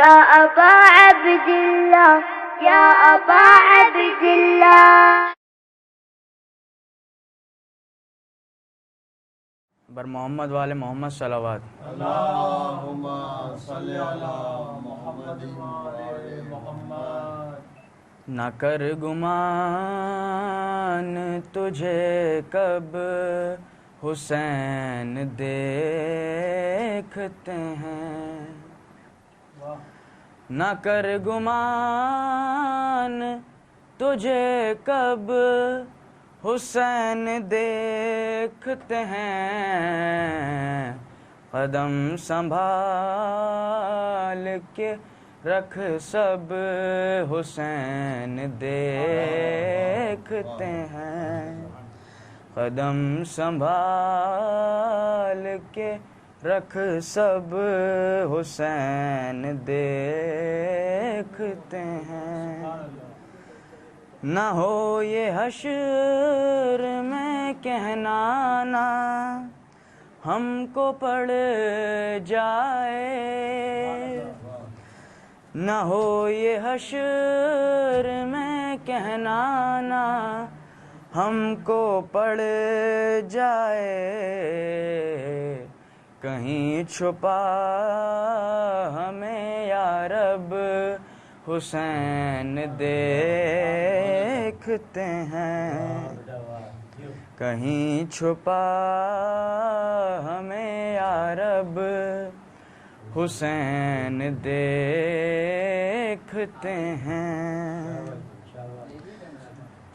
يا أبا عبد الله يا أبا عبد الله. بر محمد والے محمد صلوات. اللہم صلی علی محمد وعلی محمد. نہ کر گمان تجھے کب حسین دیکھتے ہیں، نہ کر گمان تجھے کب حسین دیکھتے ہیں. قدم سنبھال کے رکھ سب حسین دیکھتے ہیں. قدم سنبھال کے رکھ سب حسین دیکھتے ہیں. نہ ہو یہ حشر میں کہنا نہ ہم کو پڑ جائے، نہ ہو یہ حشر میں کہنا نہ ہم کو پڑ جائے. کہیں چھپا ہمیں یا رب حسین دیکھتے ہیں. کہیں چھپا ہمیں یا رب حسین دیکھتے ہیں.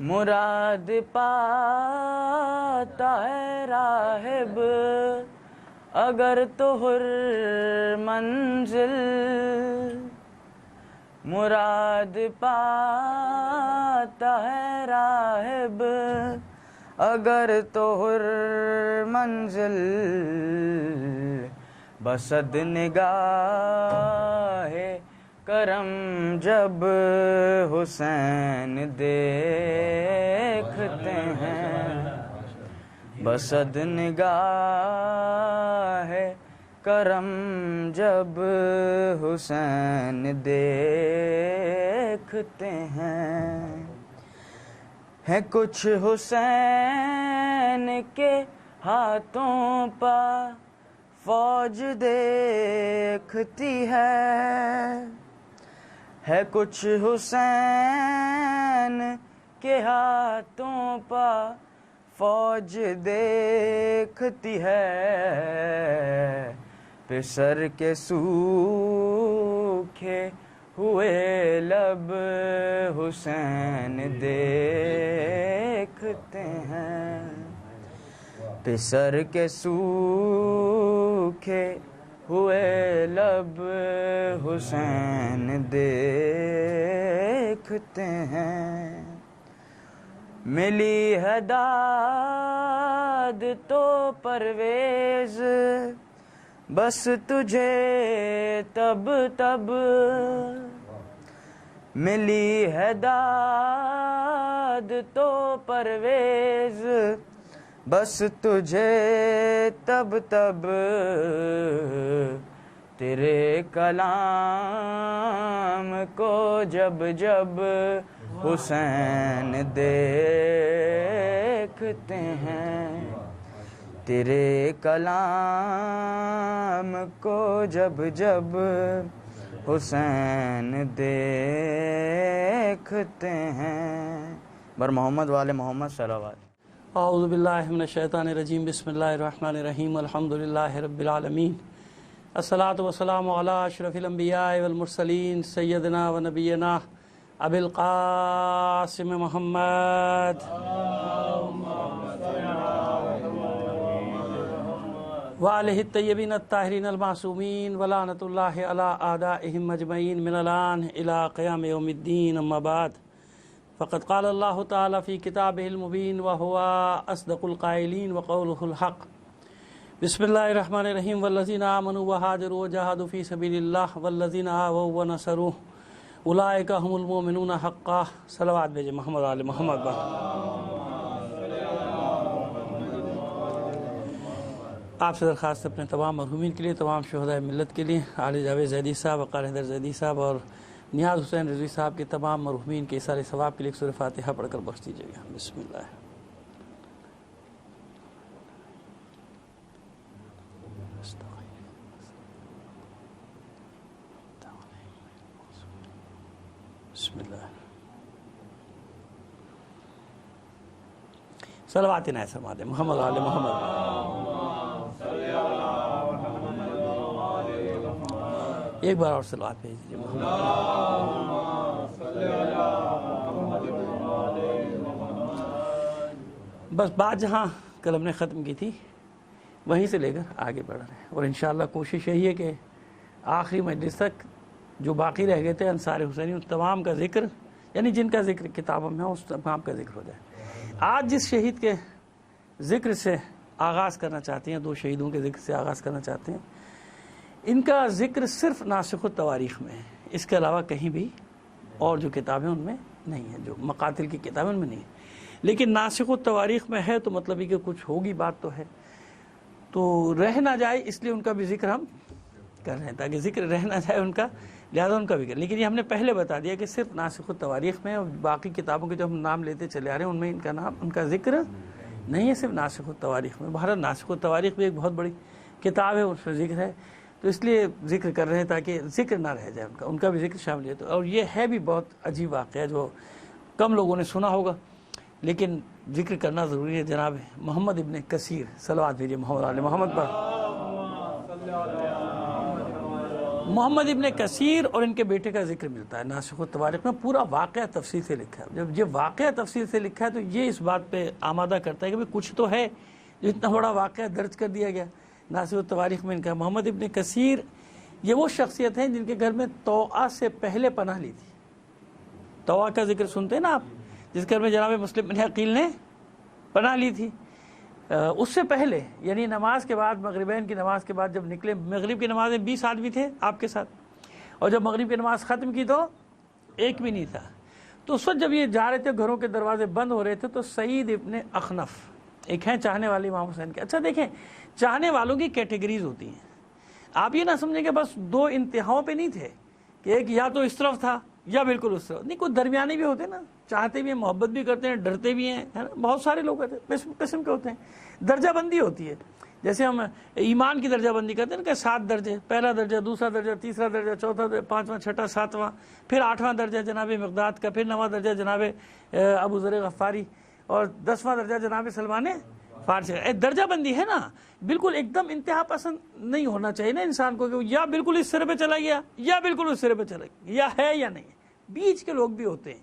مراد پاتا ہے راہب اگر تو ہر منزل، مراد پاتا ہے راہب اگر تو ہر منزل. بسد نگاہ کرم جب حسین دیکھتے ہیں، بسد نگاہ کرم جب حسین دیکھتے ہیں. ہے کچھ حسین کے ہاتھوں پا فوج دیکھتی ہے کچھ حسین کے ہاتھوں پا فوج دیکھتی ہے. پسر کے سوکھے ہوئے لب حسین دیکھتے ہیں. پسر کے سوکھے ہوئے لب حسین دیکھتے ہیں. ملی ہے داد تو پرویز بس تجھے تب تب، ملی ہے داد تو پرویز بس تجھے تب تب. تیرے کلام کو جب جب حسین دیکھتے ہیں، تیرے کلام کو جب جب حسین دیکھتے ہیں. بر محمد والے محمد صلوات. اعوذ باللہ من الشیطان الرجیم. بسم اللہ الرحمن الرحیم. الحمدللہ رب العالمین. الصلاۃ والسلام علی اشرف الانبیاء والمرسلین سیدنا و نبینا ابی القاسم محمد وآلہ الطیبین الطاہرین المعصومین ولعنۃ اللہ علی اعدائہم اجمعین من الآن الی قیام یوم الدین. اما بعد فقد قال اللہ تعالی فی کتابہ المبین وہو اصدق القائلین وقولہ الحق. بسم اللہ الرحمن الرحیم. والذین آمنوا وہاجروا وجاہدوا فی سبیل اللہ والذین آووا ونصروا اولئک هم المؤمنون حقا. صلوات بھیجے محمد علی محمد. آپ سے درخواست ہے اپنے تمام مرحومین کے لیے، تمام شہدائے ملت کے لیے، علی جاوید زیدی صاحب، وقار حیدر زیدی صاحب اور نیاز حسین رضوی صاحب کے تمام مرحومین کے اثار ثواب کے لیے سورہ فاتحہ پڑھ کر بخش دیجیے گا۔ بسم اللہ۔ بسم اللہ۔ صلوات نائے فرما دیں محمد آل محمد۔ ایک بار اور صلوات بھیج دیجیے محمد۔ بس بات جہاں کل ہم نے ختم کی تھی وہیں سے لے کر آگے بڑھ رہے ہیں، اور انشاءاللہ کوشش یہی ہے کہ آخری مجلس تک جو باقی رہ گئے تھے انصار حسینی ان تمام کا ذکر، یعنی جن کا ذکر کتابوں میں ہے اس تمام کا ذکر ہو جائے۔ آج جس شہید کے ذکر سے آغاز کرنا چاہتے ہیں، دو شہیدوں کے ذکر سے آغاز کرنا چاہتے ہیں، ان کا ذکر صرف ناسخ التواریخ میں ہے، اس کے علاوہ کہیں بھی اور جو کتابیں ان میں نہیں ہیں، جو مقاتل کی کتابیں ان میں نہیں ہیں۔ لیکن ناسخ التواریخ میں ہے تو مطلب یہ کہ کچھ ہوگی بات تو ہے، تو رہ نہ جائے اس لیے ان کا بھی ذکر ہم کر رہے ہیں، تاکہ ذکر رہ نہ جائے ان کا، لہذا ان کا بھی کر۔ لیکن یہ ہم نے پہلے بتا دیا کہ صرف ناسخ التواریخ میں، اور باقی کتابوں کے جو ہم نام لیتے چلے آ رہے ہیں ان میں ان کا نام، ان کا ذکر نہیں ہے، صرف ناسخ التواریخ میں۔ بہرحال ناسخ التواریخ بھی ایک بہت بڑی کتاب ہے، اس میں ذکر ہے، تو اس لیے ذکر کر رہے ہیں تاکہ ذکر نہ رہ جائے ان کا بھی ذکر شامل ہے۔ اور یہ ہے بھی بہت عجیب واقعہ جو کم لوگوں نے سنا ہوگا، لیکن ذکر کرنا ضروری ہے۔ جناب محمد ابن کثیر، صلوات بھیجیے محمد علی محمد پر۔ محمد ابن کثیر اور ان کے بیٹے کا ذکر ملتا ہے ناسخ التواریخ میں، پورا واقعہ تفصیل سے لکھا ہے۔ جب یہ واقعہ تفصیل سے لکھا ہے تو یہ اس بات پہ آمادہ کرتا ہے کہ کچھ تو ہے جو اتنا بڑا واقعہ درج کر دیا گیا ناسخ التواریخ میں ان کا۔ محمد ابن کثیر یہ وہ شخصیت ہیں جن کے گھر میں طوعہ سے پہلے پناہ لی تھی۔ طوعہ کا ذکر سنتے ہیں نا آپ، جس گھر میں جناب مسلم بن عقیل نے پناہ لی تھی، اس سے پہلے یعنی نماز کے بعد، مغربین کی نماز کے بعد جب نکلے، مغرب کی نماز میں 20 آدمی تھے آپ کے ساتھ، اور جب مغرب کی نماز ختم کی تو ایک بھی نہیں تھا۔ تو اس وقت جب یہ جا رہے تھے، گھروں کے دروازے بند ہو رہے تھے، تو سعید ابن اخنف ایک ہیں چاہنے والے امام حسین کے۔ اچھا دیکھیں، چاہنے والوں کی کیٹیگریز ہوتی ہیں، آپ یہ نہ سمجھیں کہ بس دو انتہاؤں پہ نہیں تھے کہ ایک یا تو اس طرف تھا یا بالکل اس طرف، نہیں، کوئی درمیانے بھی ہوتے نا، چاہتے بھی ہیں، محبت بھی کرتے ہیں، ڈرتے بھی ہیں، ہے نا، بہت سارے لوگ ہوتے ہیں، قسم کے ہوتے ہیں۔ درجہ بندی ہوتی ہے، جیسے ہم ایمان کی درجہ بندی کرتے ہیں نا کہ 7 درجے، پہلا درجہ، دوسرا درجہ، تیسرا درجہ، چوتھا درجہ، 5واں، 6واں، 7واں، پھر 8واں درجہ جناب مقداد کا، پھر 9واں درجہ جناب ابو ذر غفاری، اور 10واں درجہ جناب سلمان فارسی۔ درجہ بندی ہے نا، بالکل ایک دم انتہا پسند نہیں ہونا چاہیے نا انسان کو کہ یا بالکل اس سرے پہ چلا گیا یا بالکل اس سرے پہ چلا گیا، یا ہے یا نہیں، بیچ کے لوگ بھی ہوتے ہیں۔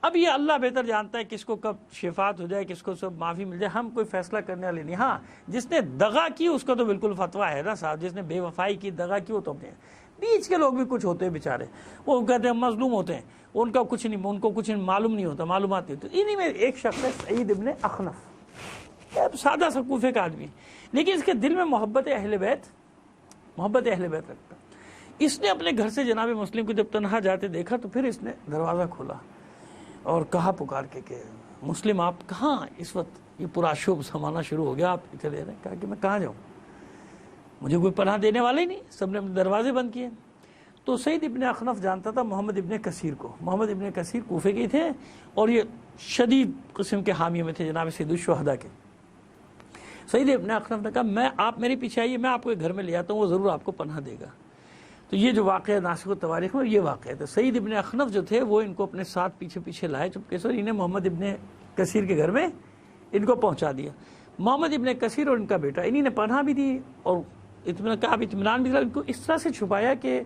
اب یہ اللہ بہتر جانتا ہے کس کو کب شفاعت ہو جائے، کس کو سب معافی مل جائے، ہم کوئی فیصلہ کرنے والے نہیں۔ ہاں، جس نے دغا کی اس کا تو بالکل فتویٰ ہے نا صاحب، جس نے بے وفائی کی، دغا کی، وہ تو اپنے۔ بیچ کے لوگ بھی کچھ ہوتے ہیں بیچارے، وہ کہتے ہیں مظلوم ہوتے ہیں، ان کا کچھ نہیں، ان کو کچھ معلوم نہیں ہوتا، معلومات نہیں ہوتی۔ انہی میں ایک شخص ہے سعید ابن اخنف، سادہ سا کوفے کا آدمی، لیکن اس کے دل میں محبت اہل بیت رکھتا۔ اس نے اپنے گھر سے جناب مسلم کو جب تنہا جاتے دیکھا تو پھر اس نے دروازہ کھولا اور کہا پکار کے کہ مسلم آپ کہاں؟ اس وقت یہ پورا شبھ زمانہ شروع ہو گیا، آپ چلے رہے۔ کہا کہ میں کہاں جاؤں، مجھے کوئی پناہ دینے والا ہی نہیں، سب نے اپنے دروازے بند کیے۔ تو سعید ابن اخنف جانتا تھا محمد ابن کثیر کو۔ محمد ابن کثیر کوفے کے تھے اور یہ شدید قسم کے حامیوں میں تھے جناب سید الشہداء کے۔ سعید ابن اخنف نے کہا آپ میرے پیچھے آئیے، میں آپ کو گھر میں لے آتا ہوں، وہ ضرور آپ کو پناہ دے گا۔ تو یہ جو واقعہ ناسخ التواریخ میں یہ واقعہ تھا، سعید ابن اخنف جو تھے وہ ان کو اپنے ساتھ پیچھے لائے چپکے سے، اور انہیں محمد ابن کثیر کے گھر میں ان کو پہنچا دیا۔ محمد ابن کثیر اور ان کا بیٹا، انہی نے پناہ بھی دی اور اطمینان بھی دیا، ان کو اس طرح سے چھپایا کہ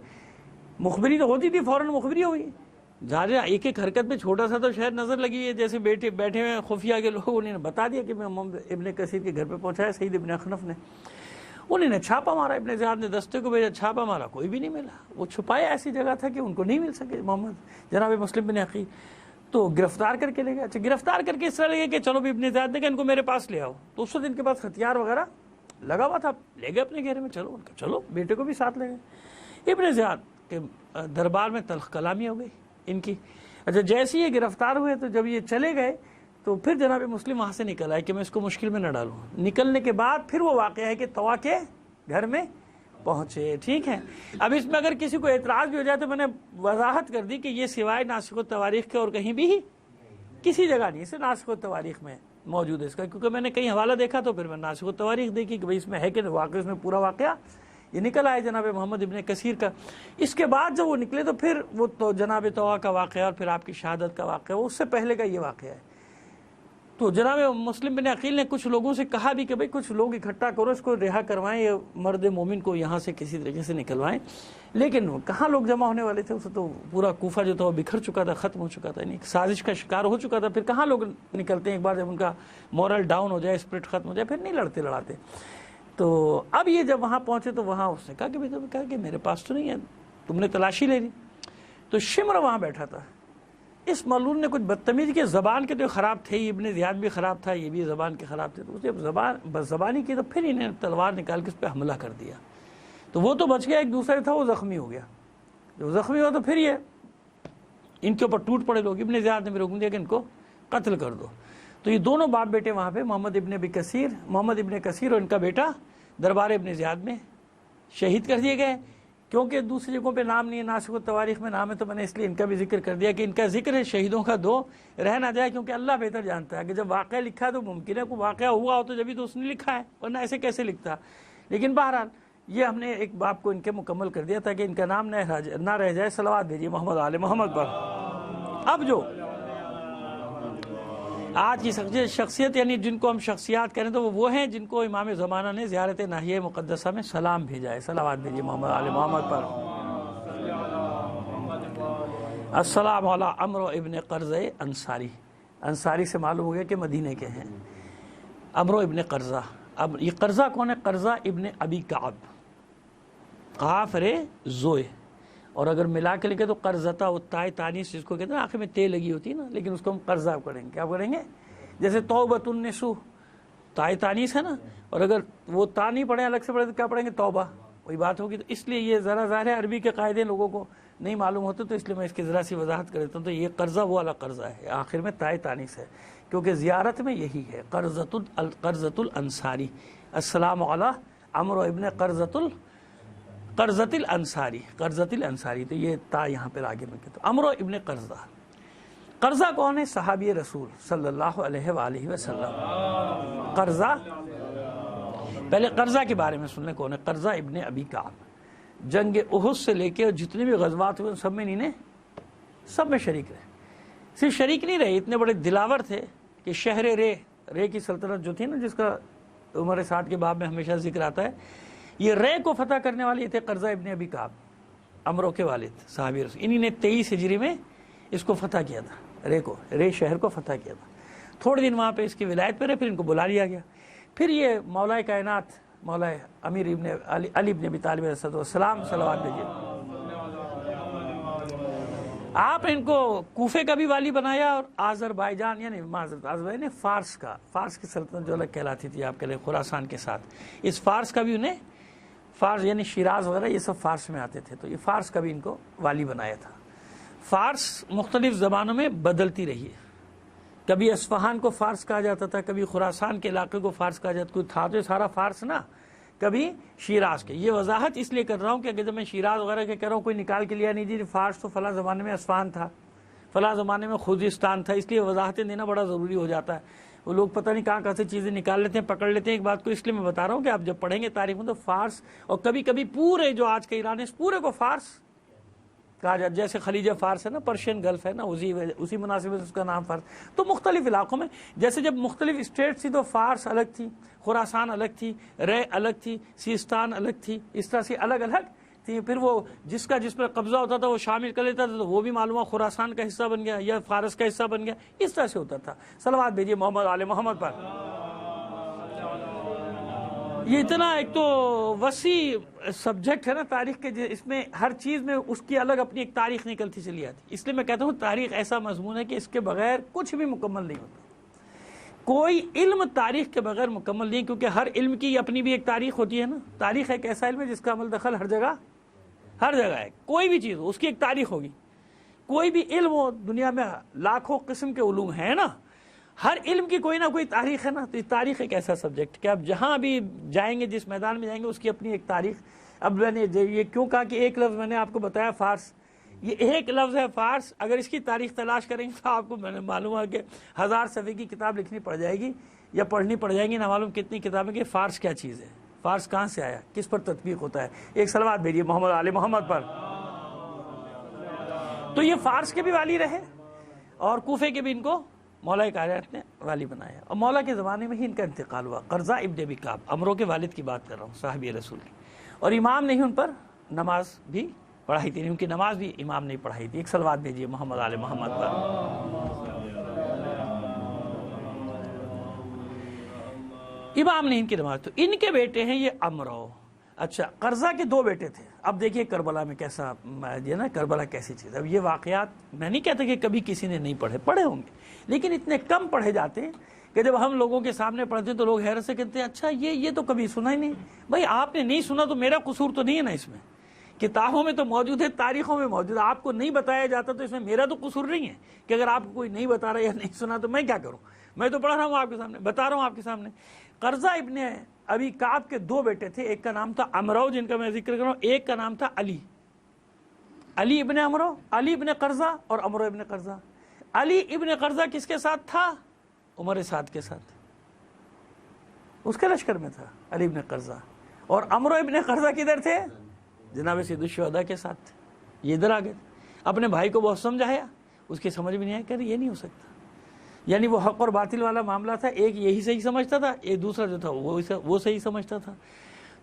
مخبری تو ہوتی تھی، فوراً مخبری ہوئی، جا رہے ایک ایک حرکت میں چھوٹا سا تو شاید نظر لگی ہے، جیسے بیٹھے ہوئے خفیہ کے لوگ، انہوں نے بتا دیا کہ میں محمد ابن کثیر کے گھر پہ پہنچایا سعید ابن اخنف نے۔ انہوں نے چھاپا مارا، ابن زیاد نے دستے کو بھیجا، چھاپا مارا، کوئی بھی نہیں ملا۔ وہ چھپایا ایسی جگہ تھا کہ ان کو نہیں مل سکے محمد جناب مسلم بن عقیل، تو گرفتار کر کے لے گئے۔ اچھا، گرفتار کر کے اس طرح لے گئے کہ چلو بھی ابن زیاد نے کہا ان کو میرے پاس لے آؤ، تو اس وقت ان کے پاس ہتھیار وغیرہ لگا ہوا تھا، لے گئے اپنے گھر میں، چلو بیٹے کو بھی ساتھ لے گئے۔ ابن زیاد کے دربار میں تلخ کلامی ہو گئی ان کی۔ اچھا، جیسے یہ گرفتار ہوئے تو جب یہ چلے گئے تو پھر جناب مسلم وہاں سے نکل آئے کہ میں اس کو مشکل میں نہ ڈالوں. نکلنے کے بعد پھر وہ واقعہ ہے کہ طوا کے گھر میں پہنچے. ٹھیک ہے, اب اس میں اگر کسی کو اعتراض بھی ہو جائے تو میں نے وضاحت کر دی کہ یہ سوائے ناسخ التواریخ کے اور کہیں بھی کسی جگہ نہیں, اسے ناسخ التواریخ میں موجود ہے اس کا, کیونکہ میں نے کہیں حوالہ دیکھا تو پھر میں ناسخ التواریخ دیکھی کہ بھئی اس میں ہے کہ واقعہ, اس میں پورا واقعہ یہ نکل آئے جناب محمد ابن کثیر کا. اس کے بعد جب وہ نکلے تو پھر وہ تو جناب طوا کا واقعہ اور پھر آپ کی شہادت کا واقعہ, اس سے پہلے کا یہ واقعہ ہے. تو جناب مسلم بن عقیل نے کچھ لوگوں سے کہا بھی کہ بھئی کچھ لوگ اکٹھا کرو, اس کو رہا کروائیں, یہ مرد مومن کو یہاں سے کسی طریقے سے نکلوائیں. لیکن کہاں لوگ جمع ہونے والے تھے, اسے تو پورا کوفہ جو تھا وہ بکھر چکا تھا, ختم ہو چکا تھا, یعنی سازش کا شکار ہو چکا تھا. پھر کہاں لوگ نکلتے ہیں, ایک بار جب ان کا مورل ڈاؤن ہو جائے, اسپرٹ ختم ہو جائے, پھر نہیں لڑتے لڑاتے. تو اب یہ جب وہاں پہنچے تو وہاں اس نے کہا کہ بھئی کہا کہ میرے پاس تو نہیں ہے, تم نے تلاشی لے لی. تو شمر وہاں بیٹھا تھا. اس ملعون نے کچھ بدتمیزی کے, زبان کے تو خراب تھے, ابن زیاد بھی خراب تھا, یہ بھی زبان کے خراب تھے, تو جب زبانی کی تو پھر انہیں تلوار نکال کے اس پہ حملہ کر دیا. تو وہ تو بچ گیا, ایک دوسرے تھا وہ زخمی ہو گیا. جو زخمی ہوا تو پھر یہ ان کے اوپر ٹوٹ پڑے لوگ. ابن زیاد نے بھی حکم دیا کہ ان کو قتل کر دو. تو یہ دونوں باپ بیٹے وہاں پہ محمد ابن کثیر اور ان کا بیٹا دربار ابن زیاد میں شہید کر دیے گئے. کیونکہ دوسری جگہوں پہ نام نہیں ہے, ناسخ التواریخ میں نام ہے, تو میں نے اس لیے ان کا بھی ذکر کر دیا کہ ان کا ذکر ہے شہیدوں کا دو رہ نہ جائے, کیونکہ اللہ بہتر جانتا ہے کہ جب واقعہ لکھا ہے تو ممکن ہے کوئی واقعہ ہوا ہو تو جبھی تو اس نے لکھا ہے, ورنہ ایسے کیسے لکھتا. لیکن بہرحال یہ ہم نے ایک باب کو ان کے مکمل کر دیا تاکہ ان کا نام نہ رہ جائے. صلوات بھیجیے محمد آل محمد پر. اب جو آج کی شخصیت یعنی جن کو ہم شخصیات کریں تو وہ ہیں جن کو امام زمانہ نے زیارت ناحیہ مقدسہ میں سلام بھیجا ہے. صلوات بھیجیے محمد آل محمد پر. السلام علی عمرو ابن قرظہ انصاری. انصاری سے معلوم ہو گیا کہ مدینے کے ہیں. عمرو ابن قرظہ. اب یہ قرظہ کون ہے؟ قرظہ ابن ابی کعب, قاف رے زوئے, اور اگر ملا کے لکھے تو قرظتہ التاء تانیث جس کو کہتے ہیں آخر میں تے لگی ہوتی ہے نا, لیکن اس کو ہم قرظہ پڑھیں گے. کیا پڑھیں گے؟ جیسے توبۃ النسو تاء تانیث ہے نا, اور اگر وہ تا نہیں پڑھیں الگ سے پڑھیں تو کیا پڑھیں گے؟ توبہ. وہی بات ہوگی. تو اس لیے یہ ذرا ظاہر ہے عربی کے قاعدے لوگوں کو نہیں معلوم ہوتے, تو اس لیے میں اس کی ذرا سی وضاحت کر دیتا ہوں. تو یہ قرظہ وہ والا قرظہ ہے, آخر میں تاء تانیث ہے, کیونکہ زیارت میں یہی ہے قرظۃ الانصاری. السلام علی عمرو ابن قرظۃ الانصاری. تو یہ تا یہاں پر آگے میں کہتا ہوں. عمرو ابن قرظہ. قرظہ کون ہے؟ صحابی رسول صلی اللہ علیہ وآلہ وسلم. قرظہ, پہلے قرظہ کے بارے میں سن لیں کون ہے. قرظہ ابن ابی کعب جنگ احد سے لے کے جتنے بھی غزوات ہوئے سب میں سب میں شریک رہے. صرف شریک نہیں رہے, اتنے بڑے دلاور تھے کہ شہر رے کی سلطنت جو تھی نا, جس کا عمر سعد کے باب میں ہمیشہ ذکر آتا ہے, یہ رے کو فتح کرنے والے تھے قرظہ ابن ابی کعب, عمرو کے والد صحابی رسول. انہی نے 23 ہجری میں اس کو فتح کیا تھا, رے شہر کو فتح کیا تھا. تھوڑے دن وہاں پہ اس کی ولایت پہ رہے, پھر ان کو بلا لیا گیا. پھر یہ مولا کائنات مولا امیر ابن علی ابن ابی طالب علیہ السلام صلوات بھیجیے, آپ ان کو کوفے کا بھی والی بنایا, اور آذربائیجان یعنی آذربائیجان فارس کی سلطنت جو الگ کہلاتی تھی آپ کے لیے خراسان کے ساتھ, اس فارس کا بھی انہیں, فارس یعنی شیراز وغیرہ یہ سب فارس میں آتے تھے, تو یہ فارس کا بھی ان کو والی بنایا تھا. فارس مختلف زبانوں میں بدلتی رہی ہے, کبھی اصفہان کو فارس کہا جاتا تھا, کبھی خراسان کے علاقے کو فارس کہا جاتا, کوئی تھا تو سارا فارس نا, کبھی شیراز کے. یہ وضاحت اس لیے کر رہا ہوں کہ اگر جب میں شیراز وغیرہ کے کہہ رہا ہوں کوئی نکال کے لیا نہیں جی فارس تو فلاں زمانے میں اصفہان تھا, فلاں زمانے میں خوزستان تھا, اس لیے وضاحتیں دینا بڑا ضروری ہو جاتا ہے. وہ لوگ پتہ نہیں کہاں سے چیزیں نکال لیتے ہیں, پکڑ لیتے ہیں ایک بات کو. اس لیے میں بتا رہا ہوں کہ آپ جب پڑھیں گے تاریخ میں تو فارس, اور کبھی کبھی پورے جو آج کا ایران ہے اس پورے کو فارس کہا جاتا, جیسے خلیج فارس ہے نا, پرشین گلف ہے نا, اسی مناسبت سے اس کا نام فارس. تو مختلف علاقوں میں جیسے جب مختلف اسٹیٹس تھی تو فارس الگ تھی, خراسان الگ تھی, رے الگ تھی, سیستان الگ تھی, اس طرح سے الگ الگ تھی. پھر وہ جس پر قبضہ ہوتا تھا وہ شامل کر لیتا تھا, تو وہ بھی معلوم خراسان کا حصہ بن گیا یا فارس کا حصہ بن گیا, اس طرح سے ہوتا تھا. صلوات بھیجیے محمد آل محمد پر. یہ اتنا ایک تو وسیع سبجیکٹ ہے نا تاریخ کے, اس میں ہر چیز میں اس کی الگ اپنی ایک تاریخ نکلتی چلی آتی. اس لیے میں کہتا ہوں تاریخ ایسا مضمون ہے کہ اس کے بغیر کچھ بھی مکمل نہیں ہوتا. کوئی علم تاریخ کے بغیر مکمل نہیں, کیونکہ ہر علم کی اپنی بھی ایک تاریخ ہوتی ہے نا. تاریخ ایک ایسا علم ہے جس کا عمل دخل ہر جگہ ہے. کوئی بھی چیز ہو اس کی ایک تاریخ ہوگی. کوئی بھی علم ہو, دنیا میں لاکھوں قسم کے علوم ہیں نا, ہر علم کی کوئی نہ کوئی تاریخ ہے نا. تو تاریخ ایک ایسا سبجیکٹ کہ آپ جہاں بھی جائیں گے، جس میدان میں جائیں گے، اس کی اپنی ایک تاریخ. اب میں نے یہ کیوں کہا کہ ایک لفظ میں نے آپ کو بتایا فارس، یہ ایک لفظ ہے فارس. اگر اس کی تاریخ تلاش کریں گے تو آپ کو میں نے معلوم ہے کہ 1000 صفحے کی کتاب لکھنی پڑ جائے گی یا پڑھنی پڑ جائیں گی، نہ معلوم کتنی کتابیں کہ فارس کیا چیز ہے، فارس کہاں سے آیا، کس پر تطبیق ہوتا ہے. ایک صلوات بھیجیے محمد آل محمد پر. تو یہ فارس کے بھی والی رہے اور کوفے کے بھی ان کو مولا کائنات نے والی بنایا. اور مولا کے زمانے میں ہی ان کا انتقال ہوا. قرظہ ابن ابی کعب، عمرو کے والد کی بات کر رہا ہوں، صحابی رسول کی. اور امام نے ہی ان پر نماز بھی پڑھائی تھی، ان کی نماز بھی امام نے پڑھائی تھی. ایک صلوات بھیجیے محمد آل محمد پر. امام نے ان کی نماز. تو ان کے بیٹے ہیں یہ عمرو. اچھا، قرظہ کے 2 بیٹے تھے. اب دیکھیے کربلا میں کیسا یہ نا، کربلا کیسی چیز. اب یہ واقعات میں نہیں کہتا کہ کبھی کسی نے نہیں پڑھے ہوں گے، لیکن اتنے کم پڑھے جاتے ہیں کہ جب ہم لوگوں کے سامنے پڑھتے ہیں تو لوگ حیرت سے کہتے ہیں اچھا یہ تو کبھی سنا ہی نہیں. بھائی آپ نے نہیں سنا تو میرا قصور تو نہیں ہے نا اس میں. کتابوں میں تو موجود ہے، تاریخوں میں موجود ہے. آپ کو نہیں بتایا جاتا تو اس میں میرا تو قصور نہیں ہے کہ اگر آپ کو کوئی نہیں بتا رہا یا نہیں سنا تو میں کیا کروں. میں تو پڑھ رہا ہوں آپ کے سامنے، بتا رہا ہوں آپ کے سامنے. قرظہ ابن ابی کعب کے 2 بیٹے تھے. ایک کا نام تھا عمرو، جن کا میں ذکر کر رہا ہوں. ایک کا نام تھا علی. علی ابن عمرو، علی ابن قرظہ اور عمرو ابن قرظہ. علی ابن قرظہ کس کے ساتھ تھا؟ عمر سعد کے ساتھ، اس کے لشکر میں تھا علی ابن قرظہ. اور عمرو ابن قرظہ کدھر تھے؟ جناب سید الشہداء کے ساتھ. یہ ادھر آ گئے. اپنے بھائی کو بہت سمجھایا، اس کی سمجھ میں نہیں آیا کہ یہ نہیں ہو سکتا. یعنی وہ حق اور باطل والا معاملہ تھا. ایک یہی صحیح سمجھتا تھا، ایک دوسرا جو تھا وہ صحیح سمجھتا تھا.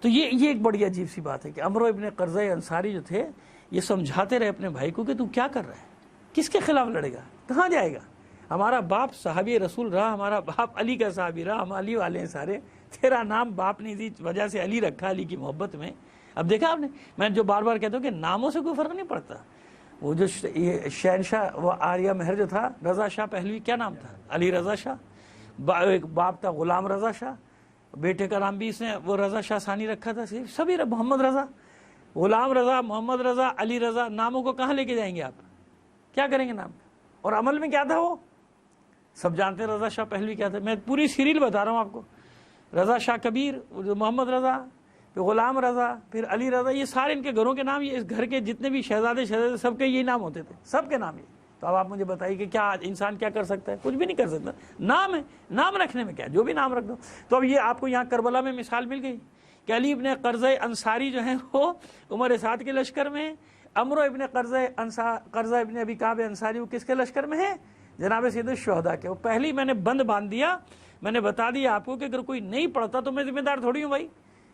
تو یہ ایک بڑی عجیب سی بات ہے کہ عمرو ابن قرظہ انصاری جو تھے یہ سمجھاتے رہے اپنے بھائی کو کہ تو کیا کر رہا ہے، کس کے خلاف لڑے گا، کہاں جائے گا. ہمارا باپ صحابی رسول رہا، ہمارا باپ علی کا صحابی رہا، ہم علی والے ہیں سارے. تیرا نام باپ نے اسی وجہ سے علی رکھا، علی کی محبت میں. اب دیکھا آپ نے، میں جو بار بار کہتا ہوں کہ ناموں سے کوئی فرق نہیں پڑتا. وہ جو شہنشاہ وہ آریہ مہر جو تھا، رضا شاہ پہلوی، کیا نام تھا؟ علی رضا شاہ. باپ تھا غلام رضا شاہ، بیٹے کا نام بھی اس نے وہ رضا شاہ ثانی رکھا تھا. سبھی محمد رضا، غلام رضا، محمد رضا، علی رضا. ناموں کو کہاں لے کے جائیں گے آپ؟ کیا کریں گے نام؟ اور عمل میں کیا تھا وہ سب جانتے ہیں. رضا شاہ پہلوی کیا تھا؟ میں پوری سیریل بتا رہا ہوں آپ کو. رضا شاہ کبیر، محمد رضا، پھر غلام رضا، پھر علی رضا. یہ سارے ان کے گھروں کے نام، یہ اس گھر کے جتنے بھی شہزادے سب کے یہ نام ہوتے تھے، سب کے نام یہ. تو اب آپ مجھے بتائیے کہ کیا انسان کیا کر سکتا ہے؟ کچھ بھی نہیں کر سکتا. نام ہے، نام رکھنے میں کیا، جو بھی نام رکھ دو. تو اب یہ آپ کو یہاں کربلا میں مثال مل گئی کہ علی ابن قرظہ انصاری جو ہیں وہ عمر سعد کے لشکر میں ہیں. عمرو ابن قرظہ ابن ابی کعب انصاری وہ کس کے لشکر میں ہے؟ جناب سید الشہداء کے. وہ پہلی میں نے بند باندھ دیا، میں نے بتا دیا آپ کو کہ اگر کوئی نہیں پڑھتا تو میں ذمہ دار تھوڑی ہوں. بھائی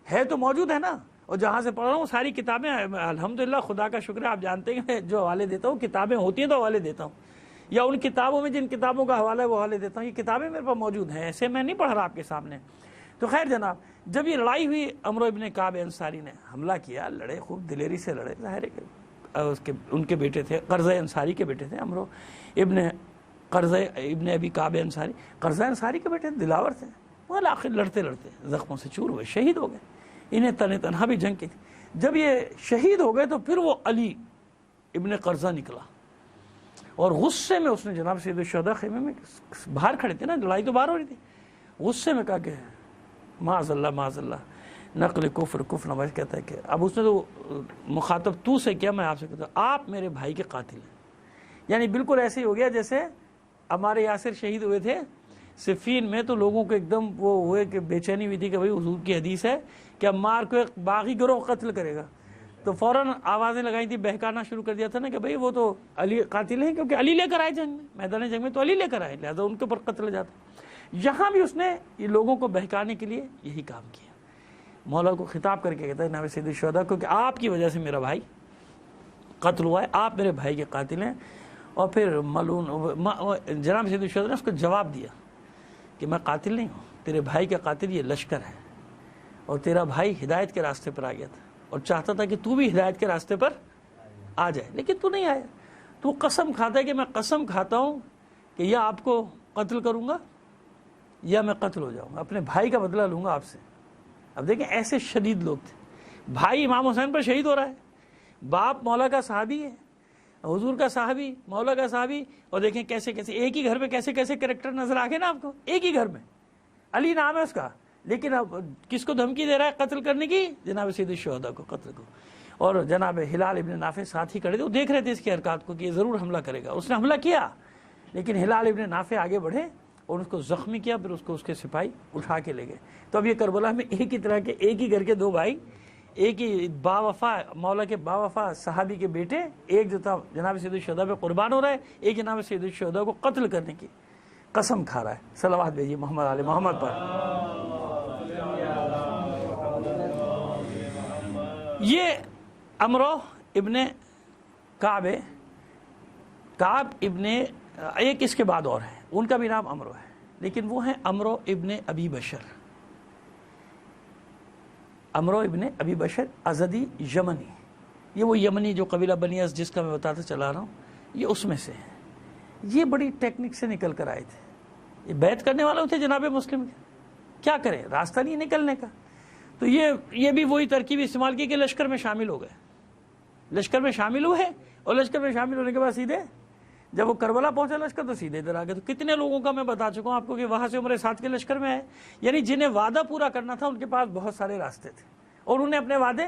ہے تو موجود ہے نا. اور جہاں سے پڑھ رہا ہوں ساری کتابیں الحمدللہ، خدا کا شکر ہے. آپ جانتے ہیں میں جو حوالے دیتا ہوں، کتابیں ہوتی ہیں تو حوالے دیتا ہوں، یا ان کتابوں میں جن کتابوں کا حوالہ ہے وہ حوالے دیتا ہوں. یہ کتابیں میرے پاس موجود ہیں، ایسے میں نہیں پڑھ رہا آپ کے سامنے. تو خیر جناب، جب یہ لڑائی ہوئی، عمرو ابن کعب انصاری نے حملہ کیا، لڑے، خوب دلیری سے لڑے. ظاہر ہے کہ ان کے بیٹے تھے، قرظہ انصاری کے بیٹے تھے عمرو ابن قرظہ ابن ابی کعب انصاری. قرظہ انصاری کے بیٹے دلاور تھے. وہ آخر لڑتے لڑتے زخموں سے چور ہوئے، شہید ہو گئے. انہیں تنہا بھی جنگ کی تھی. جب یہ شہید ہو گئے تو پھر وہ علی ابن قرظہ نکلا اور غصے میں اس نے جناب سید الشہداء خیمے میں باہر کھڑے تھے نا، لڑائی تو باہر ہو رہی تھی. غصے میں کہا کہ معاذ اللہ معاذ اللہ، نقل کفر نواز کہتا ہے کہ اب اس نے تو مخاطب تو سے کیا، میں آپ سے کہتا ہوں آپ میرے بھائی کے قاتل ہیں. یعنی بالکل ایسے ہی ہو گیا جیسے ہمارے یاسر شہید ہوئے تھے صفین میں، تو لوگوں کو ایک دم وہ ہوئے کہ بے چینی ہوئی تھی کہ بھائی حضور کی حدیث ہے کہ عمار کو ایک باغی گروہ قتل کرے گا. تو فوراً آوازیں لگائی تھی، بہکانا شروع کر دیا تھا نا کہ بھائی وہ تو علی قاتل ہیں، کیونکہ علی لے کر آئے جنگ میں، میدان جنگ میں تو علی لے کر آئے، لہٰذا ان کے اوپر قتل جاتا. یہاں بھی اس نے یہ لوگوں کو بہکانے کے لیے یہی کام کیا. مولا کو خطاب کر کے کہتا ہے جناب سید الشہداء کو کہ آپ کی وجہ سے میرا بھائی قتل ہوا ہے، آپ میرے بھائی کے قاتل ہیں. اور پھر ملعون جناب سید الشہداء نے اس کو جواب دیا کہ میں قاتل نہیں ہوں، تیرے بھائی کا قاتل یہ لشکر ہے، اور تیرا بھائی ہدایت کے راستے پر آ گیا تھا اور چاہتا تھا کہ تو بھی ہدایت کے راستے پر آ جائے، لیکن تو نہیں آیا. تو قسم کھاتا ہے کہ میں قسم کھاتا ہوں کہ یا آپ کو قتل کروں گا یا میں قتل ہو جاؤں گا، اپنے بھائی کا بدلہ لوں گا آپ سے. اب دیکھیں ایسے شدید لوگ تھے. بھائی امام حسین پر شہید ہو رہا ہے، باپ مولا کا صحابی ہے، حضور کا صحابی، مولا کا صحابی، اور دیکھیں کیسے کیسے ایک ہی گھر میں کیسے کیسے کریکٹر نظر آ گئے نا آپ کو، ایک ہی گھر میں، علی نام ہے اس کا، لیکن اب کس کو دھمکی دے رہا ہے قتل کرنے کی؟ جناب سید الشہداء کو قتل کو. اور جناب ہلال ابن نافع ساتھ ہی کھڑے تھے، وہ دیکھ رہے تھے اس کی حرکات کو کہ یہ ضرور حملہ کرے گا. اس نے حملہ کیا، لیکن ہلال ابن نافع آگے بڑھے اور اس کو زخمی کیا، پھر اس کو اس کے سپاہی اٹھا کے لے گئے. تو اب یہ کربلا میں ایک ہی طرح کے، ایک ہی گھر کے دو بھائی، ایک ہی باوفا مولا کے باوفا صحابی کے بیٹے، ایک جو تھا جناب سید الشہداء پہ قربان ہو رہا ہے، ایک جناب سید الشہداء کو قتل کرنے کی قسم کھا رہا ہے. صلوات بھیجیے محمد علی محمد پر. یہ عمرو ابن کعب ابن ایک اس کے بعد اور ہے، ان کا بھی نام عمرو ہے، لیکن وہ ہیں عمرو ابن ابی بشر. عمرو ابن ابی بشر ازدی یمنی، یہ وہ یمنی جو قبیلہ بنی از جس کا میں بتاتا چلا رہا ہوں، یہ اس میں سے ہے. یہ بڑی ٹیکنک سے نکل کر آئے تھے، یہ بیعت کرنے والے تھے جناب مسلم کے، کیا کریں راستہ نہیں نکلنے کا. تو یہ بھی وہی ترکیب استعمال کی کہ لشکر میں شامل ہو گئے، لشکر میں شامل ہوئے، اور لشکر میں شامل ہونے کے بعد سیدھے جب وہ کربلا پہنچا لشکر تو سیدھے ادھر آ گئے. تو کتنے لوگوں کا میں بتا چکا ہوں آپ کو کہ وہاں سے عمر ساتھ کے لشکر میں آئے، یعنی جنہیں وعدہ پورا کرنا تھا ان کے پاس بہت سارے راستے تھے، اور انہوں نے اپنے وعدے،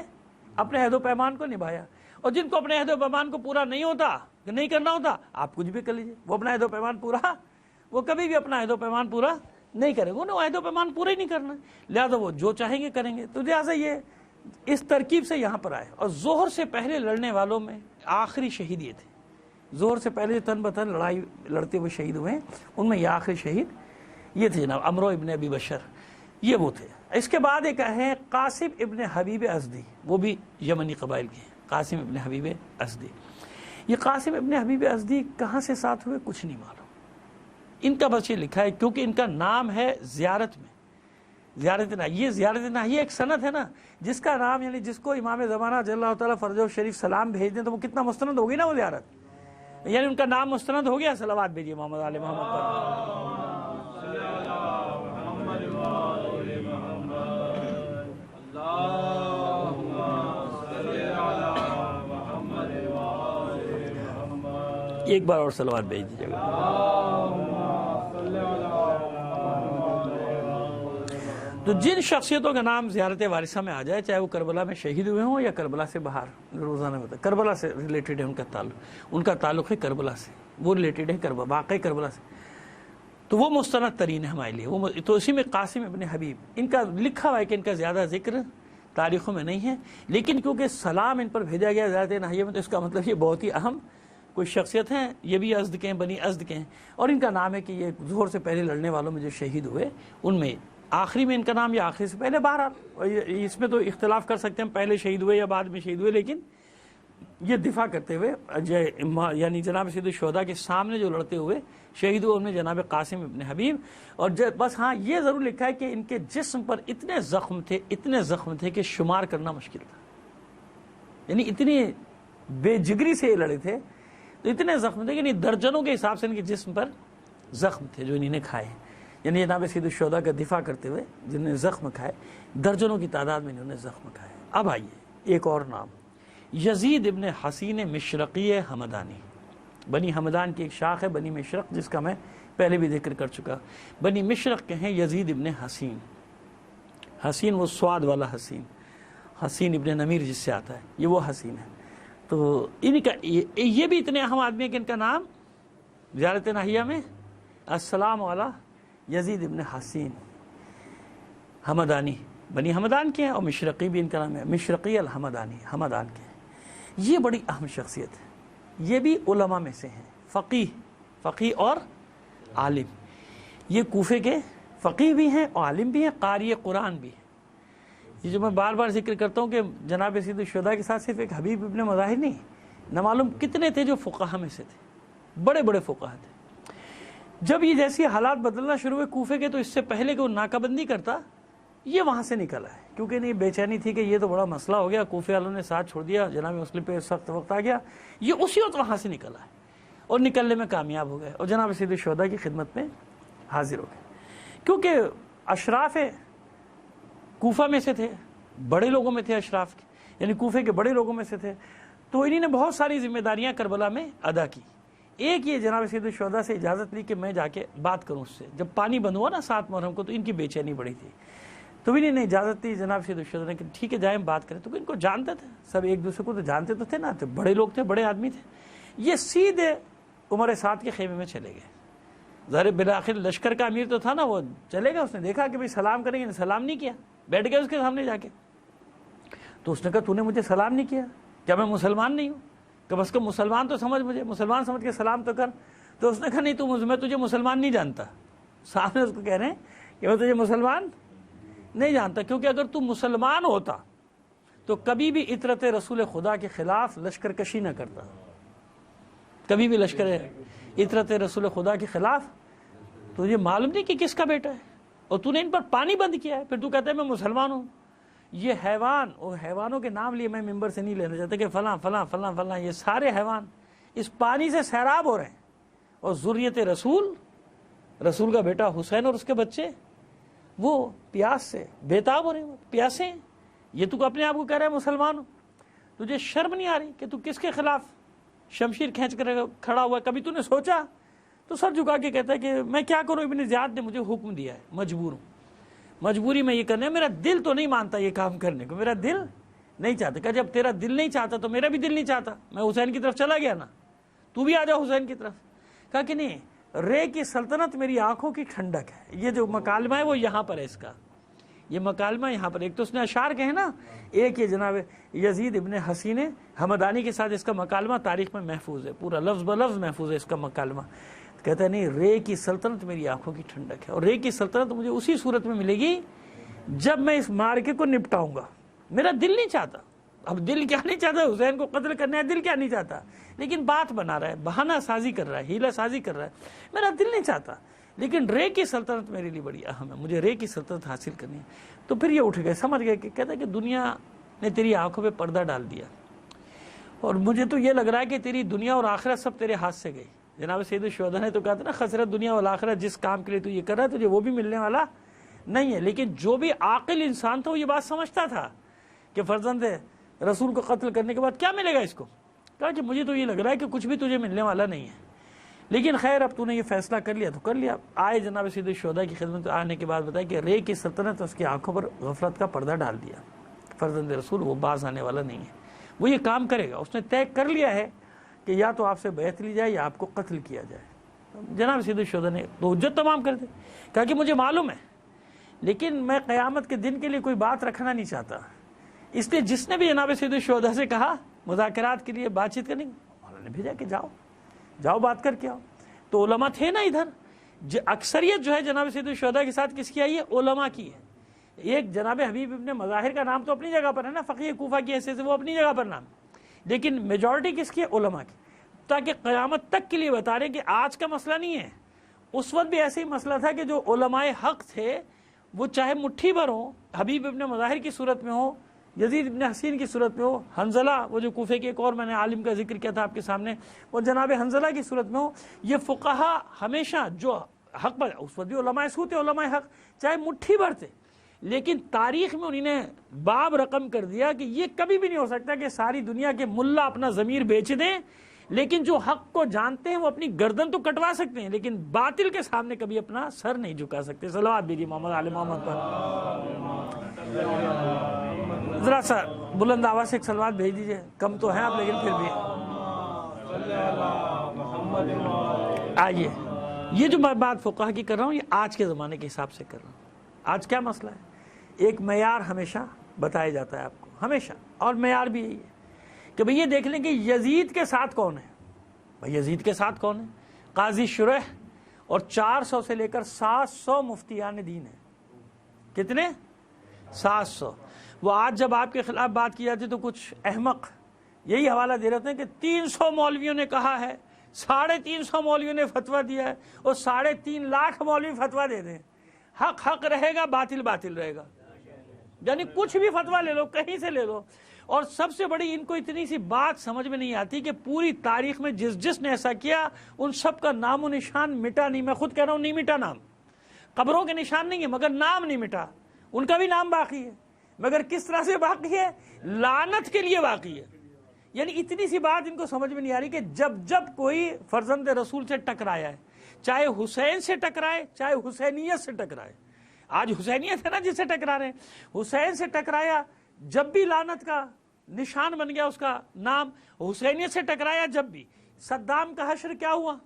اپنے عہد و پیمان کو نبھایا. اور جن کو اپنے عہد و پیمان کو پورا نہیں ہوتا، نہیں کرنا ہوتا، آپ کچھ بھی کر لیجیے، وہ اپنا عہد و پیمان پورا، وہ کبھی بھی اپنا عہد و پیمان پورا نہیں کرے، انہیں عہد و پیمان پورا ہی نہیں کرنا، لہٰذا وہ جو چاہیں گے کریں گے. تو لہٰذا یہ اس ترکیب سے یہاں پر آئے. اور ظہر سے پہلے لڑنے والوں میں آخری شہید یہ تھے، ظہر سے پہلے تن بتن لڑائی لڑتے ہوئے شہید ہوئے، ان میں یہ آخری شہید یہ تھے جناب عمرو ابن ابی بشر، یہ وہ تھے. اس کے بعد ایک ہے قاسم ابن حبیب ازدی، وہ بھی یمنی قبائل کے ہیں، قاسم ابن حبیب ازدی. یہ قاسم ابن حبیب ازدی کہاں سے ساتھ ہوئے کچھ نہیں معلوم، ان کا بس یہ لکھا ہے کیونکہ ان کا نام ہے زیارت میں، زیارت ناہیہ. زیارت ناہیہ ایک سند ہے نا، جس کا نام یعنی جس کو امام زمانہ جل اللہ تعالیٰ فرجہ شریف سلام بھیج دیں تو وہ کتنا مستند ہوگی نا وہ زیارت، یعنی ان کا نام مستند ہو گیا. صلوات بھیجیے محمد علی محمد پر. ایک بار اور صلوات بھیج دیجیے گا. تو جن شخصیتوں کا نام زیارت وارثہ میں آ جائے، چاہے وہ کربلا میں شہید ہوئے ہوں یا کربلا سے باہر، روزانہ میں کربلا سے ریلیٹڈ ہے ان کا تعلق ہے کربلا سے، وہ ریلیٹڈ ہے واقعی کربلا سے، تو وہ مستند ترین ہے ہمارے لیے. تو اسی میں قاسم ابن حبیب، ان کا لکھا ہوا ہے کہ ان کا زیادہ ذکر تاریخوں میں نہیں ہے، لیکن کیونکہ سلام ان پر بھیجا گیا زیارت ناہیہ میں، تو اس کا مطلب یہ بہت ہی اہم کوئی شخصیت ہیں. یہ بھی ازد کے ہیں، بنی ازد کے ہیں، اور ان کا نام ہے کہ یہ ظہر سے پہلے لڑنے والوں میں جو شہید ہوئے ان میں آخری میں ان کا نام یا آخری سے پہلے. بہرحال اس میں تو اختلاف کر سکتے ہیں پہلے شہید ہوئے یا بعد میں شہید ہوئے، لیکن یہ دفاع کرتے ہوئے یعنی جناب سید الشہداء کے سامنے جو لڑتے ہوئے شہید ہوئے ان میں جناب قاسم ابن حبیب. اور بس ہاں یہ ضرور لکھا ہے کہ ان کے جسم پر اتنے زخم تھے کہ شمار کرنا مشکل تھا، یعنی اتنی بے جگری سے یہ لڑے تھے، تو اتنے زخم تھے کہ یعنی درجنوں کے حساب سے ان کے جسم پر زخم تھے جو انہوں نے کھائے، یعنی جناب سید الشہداء کا دفاع کرتے ہوئے جنہوں نے زخم کھائے درجنوں کی تعداد میں انہوں نے زخم کھائے. اب آئیے ایک اور نام، یزید ابن حسین مشرقی حمدانی. بنی حمدان کی ایک شاخ ہے بنی مشرق، جس کا میں پہلے بھی ذکر کر چکا. بنی مشرق کے ہیں یزید ابن حسین. حسین وہ سواد والا حسین، حسین ابن نمیر جس سے آتا ہے، یہ وہ حسین ہے. تو ان کا یہ بھی اتنے اہم آدمی ہیں کہ ان کا نام زیارت ناہیہ میں السلام علی یزید ابن حسین حمدانی، بنی حمدان کے ہیں، اور مشرقی بھی ان کا نام ہے، مشرقی الحمدانی، حمدان کے ہیں. یہ بڑی اہم شخصیت ہے. یہ بھی علماء میں سے ہیں، فقیہ اور عالم. یہ کوفے کے فقیہ بھی ہیں اور عالم بھی ہیں، قاری قرآن بھی ہیں. یہ جو میں بار بار ذکر کرتا ہوں کہ جناب سید الشہداء کے ساتھ صرف ایک حبیب ابن مظاہر نہیں، نہ معلوم کتنے تھے جو فقہا میں سے تھے، بڑے بڑے فقہا تھے. جب یہ جیسی حالات بدلنا شروع ہوئے کوفے کے، تو اس سے پہلے کہ وہ ناکہ بندی کرتا، یہ وہاں سے نکلا ہے، کیونکہ نہیں بے چینی تھی کہ یہ تو بڑا مسئلہ ہو گیا، کوفے والوں نے ساتھ چھوڑ دیا، جناب مسلم پہ سخت وقت آ گیا. یہ اسی وقت وہاں سے نکلا ہے اور نکلنے میں کامیاب ہو گئے اور جناب سید الشہداء کی خدمت میں حاضر ہو گئے. کیونکہ اشراف کوفہ میں سے تھے، بڑے لوگوں میں تھے اشراف کے، یعنی کوفے کے بڑے لوگوں میں سے تھے، تو انہوں نے بہت ساری ذمہ داریاں کربلا میں ادا کی. ایک یہ جناب سید الشہداء سے اجازت لی کہ میں جا کے بات کروں اس سے. جب پانی بند ہوا نا 7 محرم کو تو ان کی بے چینی بڑی تھی, تو انہوں نے اجازت دی جناب سید الشہداء نے کہ ٹھیک ہے جائیں بات کریں. تو ان کو جانتے تھے سب, ایک دوسرے کو تو جانتے تو تھے نا, تو بڑے لوگ تھے, بڑے آدمی تھے. یہ سیدھے عمر سعد کے خیمے میں چلے گئے. ظاہر بالآخر لشکر کا امیر تو تھا نا, وہ چلے گا. اس نے دیکھا کہ بھائی سلام کریں گے, سلام نہیں کیا, بیٹھ گئے اس کے سامنے جا کے. تو اس نے کہا تو نے مجھے سلام نہیں کیا, کیا میں مسلمان نہیں ہوں؟ کم از کم مسلمان تو سمجھ, مجھے مسلمان سمجھ کے سلام تو کر. تو اس نے کہا نہیں میں تجھے مسلمان نہیں جانتا. سامنے اس کو کہہ رہے ہیں کہ میں تجھے مسلمان نہیں جانتا, کیونکہ اگر تو مسلمان ہوتا تو کبھی بھی اطرت رسول خدا کے خلاف لشکر کشی نہ کرتا, کبھی بھی لشکر اطرت رسول خدا کے خلاف. تجھے معلوم نہیں کہ کس کا بیٹا ہے, اور تو نے ان پر پانی بند کیا ہے, پھر تو کہتا ہے میں مسلمان ہوں. یہ حیوان, اور حیوانوں کے نام لیے میں ممبر سے نہیں لینا چاہتا کہ فلاں فلاں فلاں فلاں, یہ سارے حیوان اس پانی سے سیراب ہو رہے ہیں. اور ذریت رسول کا بیٹا حسین اور اس کے بچے وہ پیاس سے بیتاب ہو رہے ہیں, پیاسے ہیں. یہ تو اپنے آپ کو کہہ رہا ہے مسلمان ہوں. تجھے شرم نہیں آ رہی کہ تو کس کے خلاف شمشیر کھینچ کر کھڑا ہوا ہے؟ کبھی تو نے سوچا؟ تو سر جھکا کے کہتا ہے کہ میں کیا کروں, ابن زیاد نے مجھے حکم دیا ہے, مجبور ہوں, مجبوری میں یہ کرنا ہے. میرا دل تو نہیں مانتا یہ کام کرنے کو, میرا دل نہیں چاہتا. کہ جب تیرا دل نہیں چاہتا تو میرا بھی دل نہیں چاہتا. میں حسین کی طرف چلا گیا نا, تو بھی آ جاؤ حسین کی طرف. کہا کہ نہیں, رے کی سلطنت میری آنکھوں کی ٹھنڈک ہے. یہ جو مکالمہ ہے وہ یہاں پر ہے, اس کا یہ مکالمہ یہاں پر. ایک تو اس نے اشعار کہے نا, ایک یہ جناب یزید ابن حسین ہمدانی کے ساتھ اس کا مکالمہ تاریخ میں محفوظ ہے, پورا لفظ بلفظ محفوظ ہے اس کا مکالمہ. کہتا ہے نہیں, رے کی سلطنت میری آنکھوں کی ٹھنڈک ہے, اور رے کی سلطنت مجھے اسی صورت میں ملے گی جب میں اس مارکے کو نپٹاؤں گا. میرا دل نہیں چاہتا. اب دل کیا نہیں چاہتا, حسین کو قتل کرنا ہے, دل کیا نہیں چاہتا, لیکن بات بنا رہا ہے, بہانہ سازی کر رہا ہے, ہیلہ سازی کر رہا ہے. میرا دل نہیں چاہتا, لیکن رے کی سلطنت میرے لیے بڑی اہم ہے, مجھے رے کی سلطنت حاصل کرنی ہے. تو پھر یہ اٹھ گئے, سمجھ گئے کہ کہتا ہے کہ دنیا نے تیری آنکھوں پہ پردہ ڈال دیا, اور مجھے تو یہ لگ رہا ہے کہ تیری دنیا اور آخرت سب تیرے ہاتھ سے گئی. جناب سید الشہداء نے تو کہا تھا نا, خسرت دنیا والآخرت, جس کام کے لیے تو یہ کر رہا ہے تجھے وہ بھی ملنے والا نہیں ہے. لیکن جو بھی عاقل انسان تھا وہ یہ بات سمجھتا تھا کہ فرزند رسول کو قتل کرنے کے بعد کیا ملے گا اس کو. کہا کہ مجھے تو یہ لگ رہا ہے کہ کچھ بھی تجھے ملنے والا نہیں ہے, لیکن خیر اب تو نے یہ فیصلہ کر لیا تو کر لیا. آئے جناب سید الشہداء کی خدمت آنے کے بعد بتایا کہ رے کی سلطنت اس کی آنکھوں پر غفلت کا پردہ ڈال دیا. فرزند رسول وہ باز آنے والا نہیں ہے, وہ یہ کام کرے گا. اس نے طے کر لیا ہے کہ یا تو آپ سے بیعت لی جائے یا آپ کو قتل کیا جائے. جناب سید الشہداء نے تو حجت تمام کر دی. کہا کہ مجھے معلوم ہے, لیکن میں قیامت کے دن کے لیے کوئی بات رکھنا نہیں چاہتا. اس لیے جس نے بھی جناب سید الشہداء سے کہا مذاکرات کے لیے بات چیت کرنے, انہوں نے بھیجا کہ جاؤ بات کر کے آؤ. تو علماء تھے نا ادھر, اکثریت جو ہے جناب سید الشہداء کے ساتھ کس کی آئی ہے, علماء کی ہے. ایک جناب حبیب ابن مظاہر کا نام تو اپنی جگہ پر ہے نا, فقیہ کوفہ کی حیثیت سے وہ اپنی جگہ پر نام, لیکن میجورٹی کس کی ہے, علماء کی. تاکہ قیامت تک کے لیے بتا رہے کہ آج کا مسئلہ نہیں ہے, اس وقت بھی ایسے ہی مسئلہ تھا کہ جو علماء حق تھے وہ چاہے مٹھی بھر ہوں, حبیب ابن مظاہر کی صورت میں ہو, یزید ابن حسین کی صورت میں ہو, حنظلہ وہ جو کوفے کے ایک اور میں نے عالم کا ذکر کیا تھا آپ کے سامنے, وہ جناب حنظلہ کی صورت میں ہو. یہ فقہا ہمیشہ جو حق پر, اس وقت بھی علماء سو تھے, علماء حق چاہے مٹھی بھر تھے, لیکن تاریخ میں انہوں نے باب رقم کر دیا کہ یہ کبھی بھی نہیں ہو سکتا کہ ساری دنیا کے ملا اپنا ضمیر بیچ دیں, لیکن جو حق کو جانتے ہیں وہ اپنی گردن تو کٹوا سکتے ہیں, لیکن باطل کے سامنے کبھی اپنا سر نہیں جھکا سکتے. صلوات بھیجیے محمد آل محمد پر. ذرا سا بلند آواز سے ایک صلوات بھیج دیجیے, کم تو ہیں آپ لیکن پھر بھی. آئیے, یہ جو میں بات فقہ کی کر رہا ہوں یہ آج کے زمانے کے حساب سے کر رہا ہوں. آج کیا مسئلہ ہے, ایک معیار ہمیشہ بتایا جاتا ہے آپ کو, ہمیشہ, اور معیار بھی یہی ہے کہ بھئی یہ دیکھ لیں کہ یزید کے ساتھ کون ہے. بھئی یزید کے ساتھ کون ہے, قاضی شریح اور 400 سے لے کر 700 مفتیان دین ہیں. کتنے؟ 700. وہ آج جب آپ کے خلاف بات کی جاتی تو کچھ احمق یہی حوالہ دے رہے ہیں کہ 300 مولویوں نے کہا ہے, 350 مولویوں نے فتویٰ دیا ہے, اور 3.5 لاکھ مولوی فتویٰ دے دیں. حق حق رہے گا, باطل باطل رہے گا. یعنی کچھ بھی فتویٰ لے لو, کہیں سے لے لو. اور سب سے بڑی ان کو اتنی سی بات سمجھ میں نہیں آتی کہ پوری تاریخ میں جس نے ایسا کیا ان سب کا نام و نشان مٹا نہیں. میں خود کہہ رہا ہوں نہیں مٹا نام, قبروں کے نشان نہیں ہے مگر نام نہیں مٹا. ان کا بھی نام باقی ہے, مگر کس طرح سے باقی ہے, لعنت کے لیے باقی ہے. یعنی اتنی سی بات ان کو سمجھ میں نہیں آ رہی کہ جب کوئی فرزند رسول سے ٹکرایا ہے، چاہے حسین سے ٹکرائے چاہے حسینیت سے ٹکرائے، آج حسینیت ہے نا جس سے ٹکرا رہے ہیں، حسین سے ٹکرایا جب بھی لعنت کا نشان بن گیا اس کا نام، حسینیت سے ٹکرایا جب بھی۔ صدام کا حشر کیا ہوا،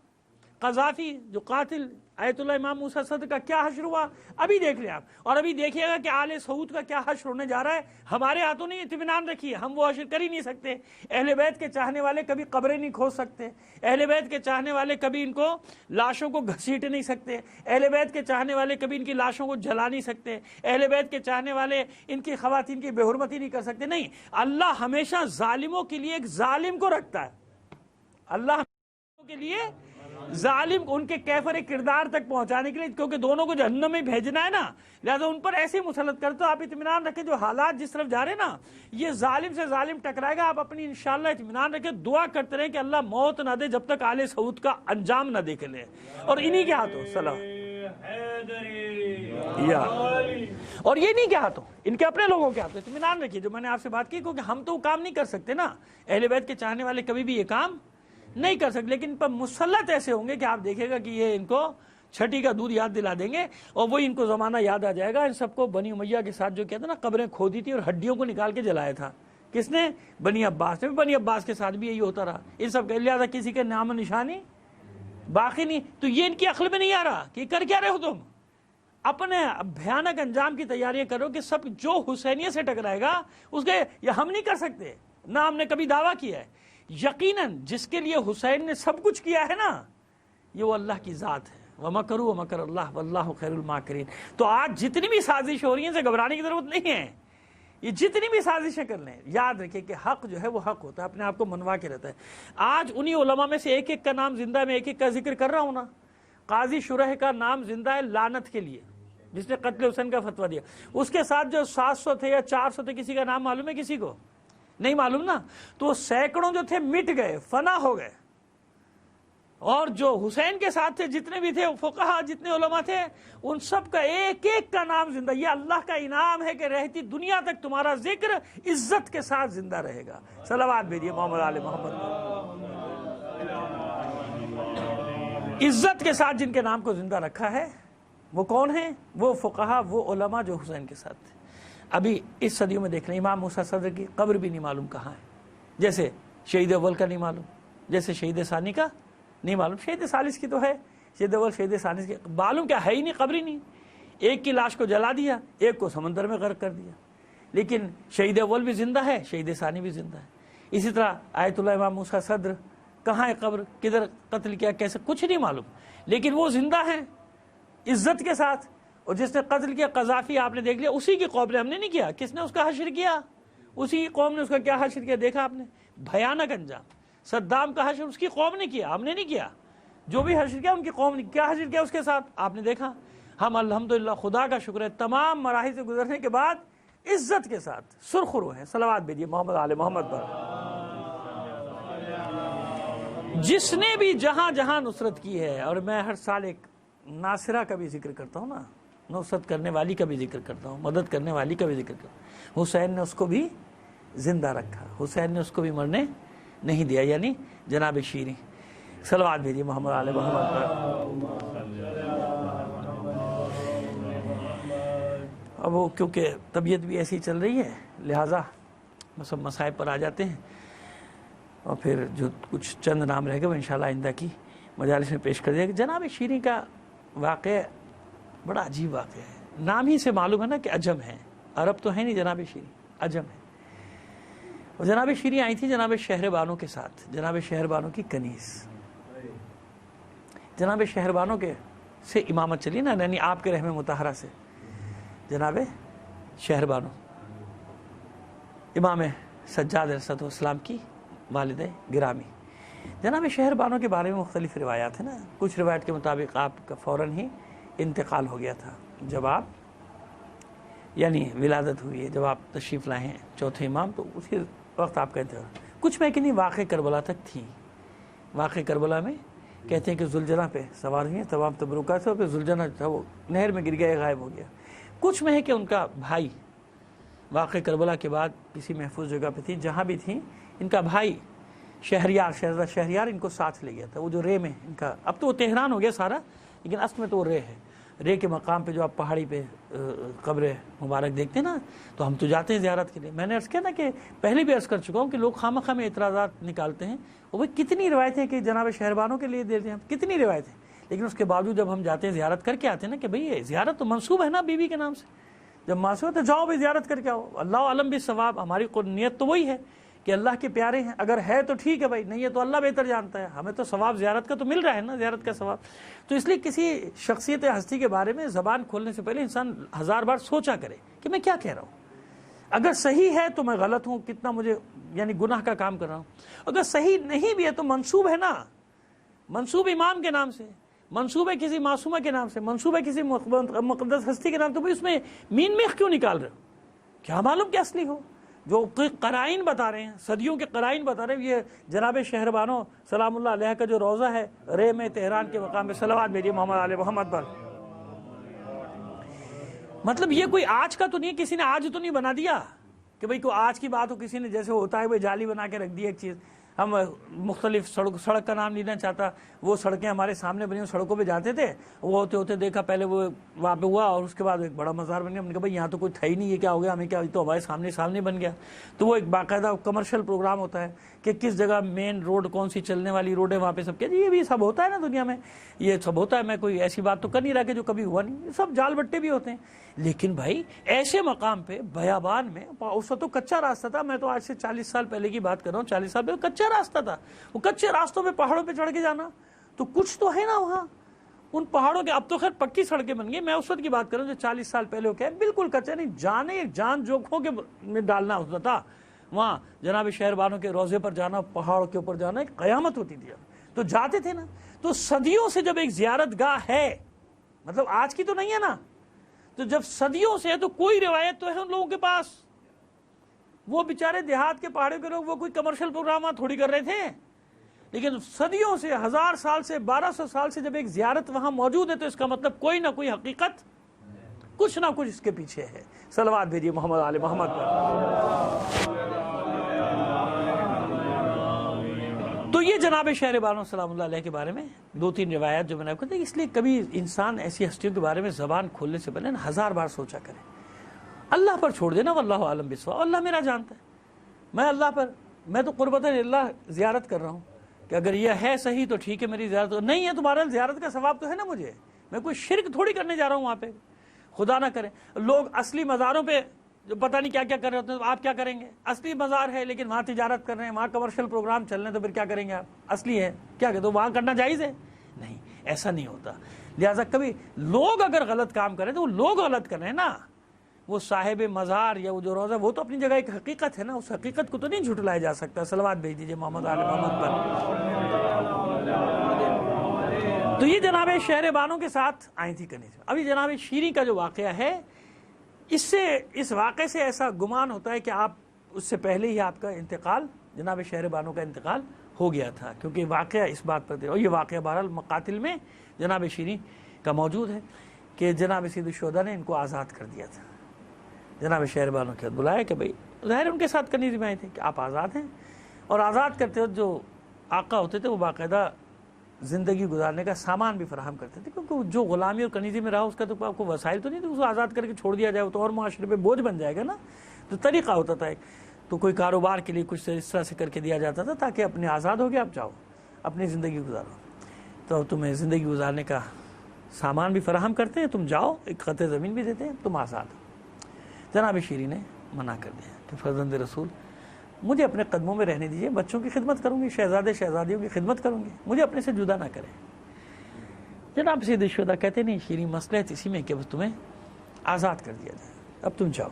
قذافی جو قاتل آیت اللہ امام موسیٰ صدر کا کیا حشر ہوا، ابھی دیکھ لیں آپ، اور ابھی دیکھیے گا کہ آل سعود کا کیا حشر ہونے جا رہا ہے۔ ہمارے ہاتھوں نہیں، اطمینان رکھیے، ہم وہ حشر کر ہی نہیں سکتے۔ اہل بیت کے چاہنے والے کبھی قبریں نہیں کھود سکتے، اہل بیت کے چاہنے والے کبھی ان کو لاشوں کو گھسیٹ نہیں سکتے، اہل بیت کے چاہنے والے کبھی ان کی لاشوں کو جلا نہیں سکتے، اہل بیت کے چاہنے والے ان کی خواتین کی بے حرمتی نہیں کر سکتے۔ نہیں، اللہ ہمیشہ ظالموں کے لیے ایک ظالم کو رکھتا ہے، اللہ کے لیے ظالم ان کے کیفر کردار تک پہنچانے کے لیے، کیونکہ دونوں کو جہنم میں بھیجنا ہے نا، لہذا ان پر ایسے مسلط کرتے ہو۔ آپ اطمینان رکھیں، جو حالات جس طرف جا رہے ہیں نا، یہ ظالم سے ظالم ٹکرائے گا، آپ اپنی انشاءاللہ اطمینان رکھیں، دعا کرتے رہیں کہ اللہ موت نہ دے جب تک آل سعود کا انجام نہ دیکھ لیں، اور انہی کے ہاتھوں سلام یا اور یہ نہیں کے ہاتھوں، ان کے اپنے لوگوں کے ہاتھوں۔ اطمینان رکھیے، جو میں نے آپ سے بات کی، کیونکہ ہم تو وہ کام نہیں کر سکتے نا، اہل بیت کے چاہنے والے کبھی بھی یہ کام نہیں کر سکتے، لیکن ان پر مسلط ایسے ہوں گے کہ آپ دیکھیں گا کہ یہ ان کو چھٹی کا دودھ یاد دلا دیں گے، اور وہی ان کو زمانہ یاد آ جائے گا۔ ان سب کو بنی امیہ کے ساتھ جو کہتے ہیں نا، قبریں کھودی تھی اور ہڈیوں کو نکال کے جلایا تھا، کس نے؟ بنی عباس نے۔ بنی عباس کے ساتھ بھی یہی ہوتا رہا، ان سب کے لہٰذا کسی کے نام و نشانی باقی نہیں۔ تو یہ ان کی عقل میں نہیں آ رہا کہ کر کیا رہے ہو تم، اپنے بھیانک انجام کی تیاریاں کرو کہ سب جو حسینیت سے ٹکرائے گا اس کے، یہ ہم نہیں کر سکتے، نہ ہم نے کبھی دعویٰ کیا ہے۔ یقیناً جس کے لیے حسین نے سب کچھ کیا ہے نا، یہ وہ اللہ کی ذات ہے۔ وَمَكَرُوا وَمَكَرَ اللَّهُ وَاللَّهُ خَيْرُ الْمَاكِرِينَ۔ تو آج جتنی بھی سازش ہو رہی ہیں، سے گھبرانے کی ضرورت نہیں ہے، یہ جتنی بھی سازشیں کر لیں، یاد رکھیں کہ حق جو ہے وہ حق ہوتا ہے، اپنے آپ کو منوا کے رہتا ہے۔ آج انہی علماء میں سے ایک ایک کا نام زندہ ہے، میں ایک ایک کا ذکر کر رہا ہوں نا۔ قاضی شرح کا نام زندہ ہے لعنت کے لیے، جس نے قتل حسین کا فتویٰ دیا۔ اس کے ساتھ جو 700 تھے یا 400 تھے، کسی کا نام معلوم ہے کسی کو؟ نہیں معلوم نا۔ تو سینکڑوں جو تھے مٹ گئے، فنا ہو گئے، اور جو حسین کے ساتھ تھے جتنے بھی تھے فقہا، جتنے علماء تھے، ان سب کا ایک ایک کا نام زندہ۔ یہ اللہ کا انعام ہے کہ رہتی دنیا تک تمہارا ذکر عزت کے ساتھ زندہ رہے گا۔ صلوات بھیجیے محمد آل محمد پر۔ عزت کے ساتھ جن کے نام کو زندہ رکھا ہے وہ کون ہیں؟ وہ فقہا، وہ علماء جو حسین کے ساتھ تھے۔ ابھی اس صدیوں میں دیکھ لیں، امام موسیٰ صدر کی قبر بھی نہیں معلوم کہاں ہے، جیسے شہید اول کا نہیں معلوم، جیسے شہید ثانی کا نہیں معلوم، شہید ثالث کی تو ہے، شہید اول شہید ثانی کی معلوم کیا ہے ہی نہیں، قبر ہی نہیں۔ ایک کی لاش کو جلا دیا، ایک کو سمندر میں غرق کر دیا، لیکن شہید اول بھی زندہ ہے، شہید ثانی بھی زندہ ہے۔ اسی طرح آیت اللہ امام موسیٰ صدر کہاں ہے قبر، کدھر قتل کیا، کیسے، کچھ نہیں معلوم، لیکن وہ زندہ ہیں عزت کے ساتھ۔ اور جس نے قتل کیا قذافی، آپ نے دیکھ لیا، اسی کی قوم نے، ہم نے نہیں کیا، کس نے اس کا حشر کیا؟ اسی کی قوم نے اس کا کیا حشر کیا، دیکھا آپ نے، بھیانک انجام۔ صدام کا حشر اس کی قوم نے کیا، ہم نے نہیں کیا، جو بھی حشر کیا ان کی قوم نے کیا حشر کیا اس کے ساتھ، آپ نے دیکھا۔ ہم الحمدللہ خدا کا شکر ہے، تمام مراحل سے گزرنے کے بعد عزت کے ساتھ سرخرو ہیں۔ صلوات بھیجیے محمد آل محمد پر۔ جس نے بھی جہاں جہاں نصرت کی ہے، اور میں ہر سال ایک ناصرہ کا بھی ذکر کرتا ہوں نا، نصرت کرنے والی کا بھی ذکر کرتا ہوں، مدد کرنے والی کا بھی ذکر کرتا ہوں۔ حسین نے اس کو بھی زندہ رکھا، حسین نے اس کو بھی مرنے نہیں دیا، یعنی جناب شیریں۔ صلوات بھیجیے محمد آل محمد پر۔ اب وہ کیونکہ طبیعت بھی ایسی چل رہی ہے، لہٰذا سب مصائب پر آ جاتے ہیں، اور پھر جو کچھ چند نام رہ گئے وہ انشاءاللہ آئندہ کی مجالس میں پیش کر دیا۔ جناب شیریں کا واقعہ بڑا عجیب واقعہ ہے، نام ہی سے معلوم ہے نا کہ عجم ہے، عرب تو ہے نہیں، جناب شیریں عجم ہے۔ اور جناب شیریں آئی تھی جناب شہر بانو کے ساتھ، جناب شہر بانو کی کنیز، جناب شہر بانو کے سے امامت چلی نا، یعنی آپ کے رحم مطہرہ سے جناب شہر بانو امام سجاد علیہ السلام کی والد گرامی۔ جناب شہر بانو کے بارے میں مختلف روایات ہیں نا، کچھ روایت کے مطابق آپ کا فوراً ہی انتقال ہو گیا تھا جب آپ یعنی ولادت ہوئی ہے، جب آپ تشریف لائے ہیں چوتھے امام، تو اسی وقت آپ کہتے ہو۔ کچھ میں کہ نہیں واقع کربلا تک تھی، واقع کربلا میں کہتے ہیں کہ زلجنہ پہ سوار ہوئی ہیں تمام تبرکات سے، اور پھر زلجنہ تھا وہ نہر میں گر گیا، غائب ہو گیا۔ کچھ میں ہے کہ ان کا بھائی واقع کربلا کے بعد کسی محفوظ جگہ پہ تھی، جہاں بھی تھیں ان کا بھائی شہریار، شہزادہ شہریار ان کو ساتھ لے گیا تھا، وہ جو رے میں ان کا، اب تو وہ تہران ہو گیا سارا، لیکن اصل میں تو وہ رے ہے۔ رے کے مقام پہ جو آپ پہاڑی پہ قبر مبارک دیکھتے ہیں نا، تو ہم تو جاتے ہیں زیارت کے لیے۔ میں نے عرض کیا نا کہ پہلے بھی عرض کر چکا ہوں کہ لوگ خواہ مخواہ میں اعتراضات نکالتے ہیں، اور وہ کتنی روایتیں کہ جناب شہربانوں کے لیے دیتے ہیں، کتنی روایتیں، لیکن اس کے باوجود جب ہم جاتے ہیں زیارت کر کے آتے ہیں نا کہ بھئی یہ زیارت تو منسوب ہے نا بیوی کے نام سے، جب منسوب ہے تو جاؤ بھائی زیارت کر کے آؤ، اللہ علم بالثواب، ہماری نیت تو وہی ہے کہ اللہ کے پیارے ہیں، اگر ہے تو ٹھیک ہے بھائی، نہیں ہے تو اللہ بہتر جانتا ہے، ہمیں تو ثواب زیارت کا تو مل رہا ہے نا، زیارت کا ثواب۔ تو اس لیے کسی شخصیت ہستی کے بارے میں زبان کھولنے سے پہلے انسان 1000 بار سوچا کرے کہ میں کیا کہہ رہا ہوں، اگر صحیح ہے تو میں غلط ہوں، کتنا مجھے یعنی گناہ کا کام کر رہا ہوں، اگر صحیح نہیں بھی ہے تو منسوب ہے نا، منسوب امام کے نام سے، منسوب ہے کسی معصومہ کے نام سے، منسوب ہے کسی مقدس ہستی کے نام، تو اس میں مین میخ کیوں نکال رہے ہو؟ کیا معلوم کہ اصلی ہو؟ جو قرائن بتا رہے ہیں، صدیوں کے قرائن بتا رہے ہیں، یہ جناب شہربانو سلام اللہ علیہ کا جو روضہ ہے رے میں تہران کے مقام پہ، صلوات بھیجیے محمد علیہ محمد پر۔ مطلب یہ کوئی آج کا تو نہیں، کسی نے آج تو نہیں بنا دیا کہ بھئی کوئی آج کی بات ہو، کسی نے جیسے ہوتا ہے وہ جالی بنا کے رکھ دی ایک چیز۔ ہم مختلف سڑک کا نام لینا چاہتا، وہ سڑکیں ہمارے سامنے بنی، سڑکوں پہ جاتے تھے، وہ ہوتے ہوتے دیکھا پہلے وہ وہاں پہ ہوا، اور اس کے بعد ایک بڑا مزار بن گیا۔ ہم نے کہا بھائی یہاں تو کوئی تھا ہی نہیں، یہ کیا ہو گیا، ہمیں کیا، تو ہمارے سامنے بن گیا۔ تو وہ ایک باقاعدہ کمرشل پروگرام ہوتا ہے کہ کس جگہ مین روڈ کون سی چلنے والی روڈ ہے، وہاں پہ سب کیا، یہ بھی سب ہوتا ہے نا دنیا میں، یہ سب ہوتا ہے۔ میں کوئی ایسی بات تو کر نہیں رہا کہ جو کبھی ہوا نہیں، سب جال بٹے بھی ہوتے ہیں۔ لیکن بھائی ایسے مقام پہ بیابان میں، اس وقت تو کچا راستہ تھا، میں تو آج سے 40 سال پہلے کی بات کر رہا ہوں، 40 سال پہلے کچا راستہ تھا، وہ کچے راستوں پہ پہاڑوں پہ چڑھ کے جانا، تو کچھ تو ہے نا وہاں ان پہاڑوں کے۔ اب تو خیر پکی سڑکیں بن گئی، میں اس وقت کی بات کر رہا ہوں جو 40 سال پہلے ہو کے بالکل کچا نہیں، جان جوکھوں کے میں ڈالنا ہوتا تھا وہاں جناب شہربانوں کے روضے پر جانا، پہاڑوں کے اوپر جانا، ایک قیامت ہوتی تھی۔ تو جاتے تھے نا، تو صدیوں سے جب ایک زیارت گاہ ہے، مطلب آج کی تو نہیں ہے نا، تو جب صدیوں سے ہے تو کوئی روایت تو ہے ان لوگوں کے پاس۔ وہ بیچارے دیہات کے پہاڑوں کے لوگ وہ کوئی کمرشل پروگرام تھوڑی کر رہے تھے، لیکن صدیوں سے، 1000 سال سے، 1200 سال سے جب ایک زیارت وہاں موجود ہے تو اس کا مطلب کوئی نہ کوئی حقیقت، کچھ نہ کچھ اس کے پیچھے ہے۔ صلوات بھیجیے محمد علیہ محمد پر۔ تو یہ جناب شہربانو سلام اللہ علیہ کے بارے میں 2-3 روایات جو میں نے آپ کو دی، اس لیے کبھی انسان ایسی ہستیوں کے بارے میں زبان کھولنے سے پہلے 1000 بار سوچا کرے، اللہ پر چھوڑ دینا، واللہ عالم بالصواب، اللہ میرا جانتا ہے، میں اللہ پر، میں تو قربت اللہ زیارت کر رہا ہوں کہ اگر یہ ہے صحیح تو ٹھیک ہے، میری زیارت نہیں ہے تمہارا زیارت کا ثواب تو ہے نا مجھے، میں کوئی شرک تھوڑی کرنے جا رہا ہوں وہاں پہ، خدا نہ کرے۔ لوگ اصلی مزاروں پہ جو پتہ نہیں کیا کیا کر رہے ہوتے ہیں، تو آپ کیا کریں گے؟ اصلی مزار ہے لیکن وہاں تجارت کر رہے ہیں، وہاں کمرشل پروگرام چل رہے ہیں، تو پھر کیا کریں گے آپ؟ اصلی ہے کیا کہ تو وہاں کرنا جائز ہے؟ نہیں، ایسا نہیں ہوتا۔ لہٰذا کبھی لوگ اگر غلط کام کریں تو وہ لوگ غلط کر رہے ہیں نا، وہ صاحب مزار یا وہ جو روزہ، وہ تو اپنی جگہ ایک حقیقت ہے نا، اس حقیقت کو تو نہیں جھٹلایا جا سکتا۔ صلوات بھیج دیجیے محمد علیہ محمد پر۔ تو یہ جناب شہربانوں کے ساتھ آئی تھی کنیز۔ ابھی جناب شیریں کا جو واقعہ ہے، اس واقعے سے ایسا گمان ہوتا ہے کہ آپ اس سے پہلے ہی آپ کا انتقال، جناب شہربانوں کا انتقال ہو گیا تھا، کیونکہ واقعہ اس بات پر تھے، اور یہ واقعہ بہرحال مقاتل میں جناب شیریں کا موجود ہے کہ جناب سید الشہداء نے ان کو آزاد کر دیا تھا۔ جناب شہربانوں کے ہاتھ بلایا کہ بھائی ظاہر ان کے ساتھ کنیز میں آئے تھے کہ آپ آزاد ہیں، اور آزاد کرتے وقت جو آقا ہوتے تھے وہ باقاعدہ زندگی گزارنے کا سامان بھی فراہم کرتے تھے، کیونکہ جو غلامی اور کنیزی میں رہا اس کا تو آپ کو وسائل تو نہیں تھے، اس کو آزاد کر کے چھوڑ دیا جائے تو اور معاشرے پہ بوجھ بن جائے گا نا، تو طریقہ ہوتا تھا ایک، تو کوئی کاروبار کے لیے کچھ اس طرح سے کر کے دیا جاتا تھا تاکہ اپنے آزاد ہو کے آپ جاؤ اپنی زندگی گزارو، تو تمہیں زندگی گزارنے کا سامان بھی فراہم کرتے ہیں، تم جاؤ، ایک خطِ زمین بھی دیتے ہیں، تم آزاد ہو۔ جناب شیریں نے منع کر دیا کہ فرزند رسول مجھے اپنے قدموں میں رہنے دیجیے، بچوں کی خدمت کروں گی، شہزادے شہزادیوں کی خدمت کروں گی، مجھے اپنے سے جدا نہ کریں۔ جناب سید الشہداء کہتے نہیں شیریں مصلحت اسی میں کہ بس تمہیں آزاد کر دیا جائے، اب تم جاؤ۔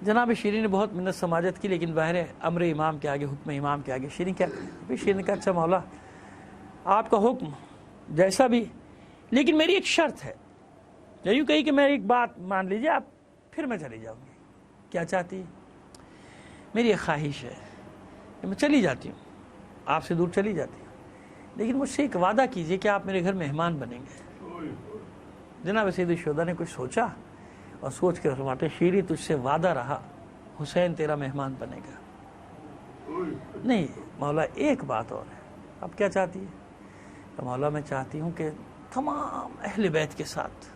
جناب شیریں نے بہت منت سماجت کی، لیکن باہر امر امام کے آگے، حکم امام کے آگے شیریں کیا کریں؟ شیریں نے کہا اچھا مولا آپ کا حکم جیسا بھی، لیکن میری ایک شرط ہے، یوں کہی کہ میں ایک بات مان لیجیے آپ، پھر میں چلی جاؤں گی۔ کیا چاہتی ہے؟ میری ایک خواہش ہے کہ میں چلی جاتی ہوں، آپ سے دور چلی جاتی ہوں، لیکن مجھ سے ایک وعدہ کیجئے کہ آپ میرے گھر مہمان بنیں گے۔ جناب سید الشہداء نے کچھ سوچا اور سوچ کے فرماتے شیریں تجھ سے وعدہ رہا، حسین تیرا مہمان بنے گا. نہیں مولا ایک بات اور ہے. اب کیا چاہتی ہے؟ کہ مولا میں چاہتی ہوں کہ تمام اہل بیت کے ساتھ،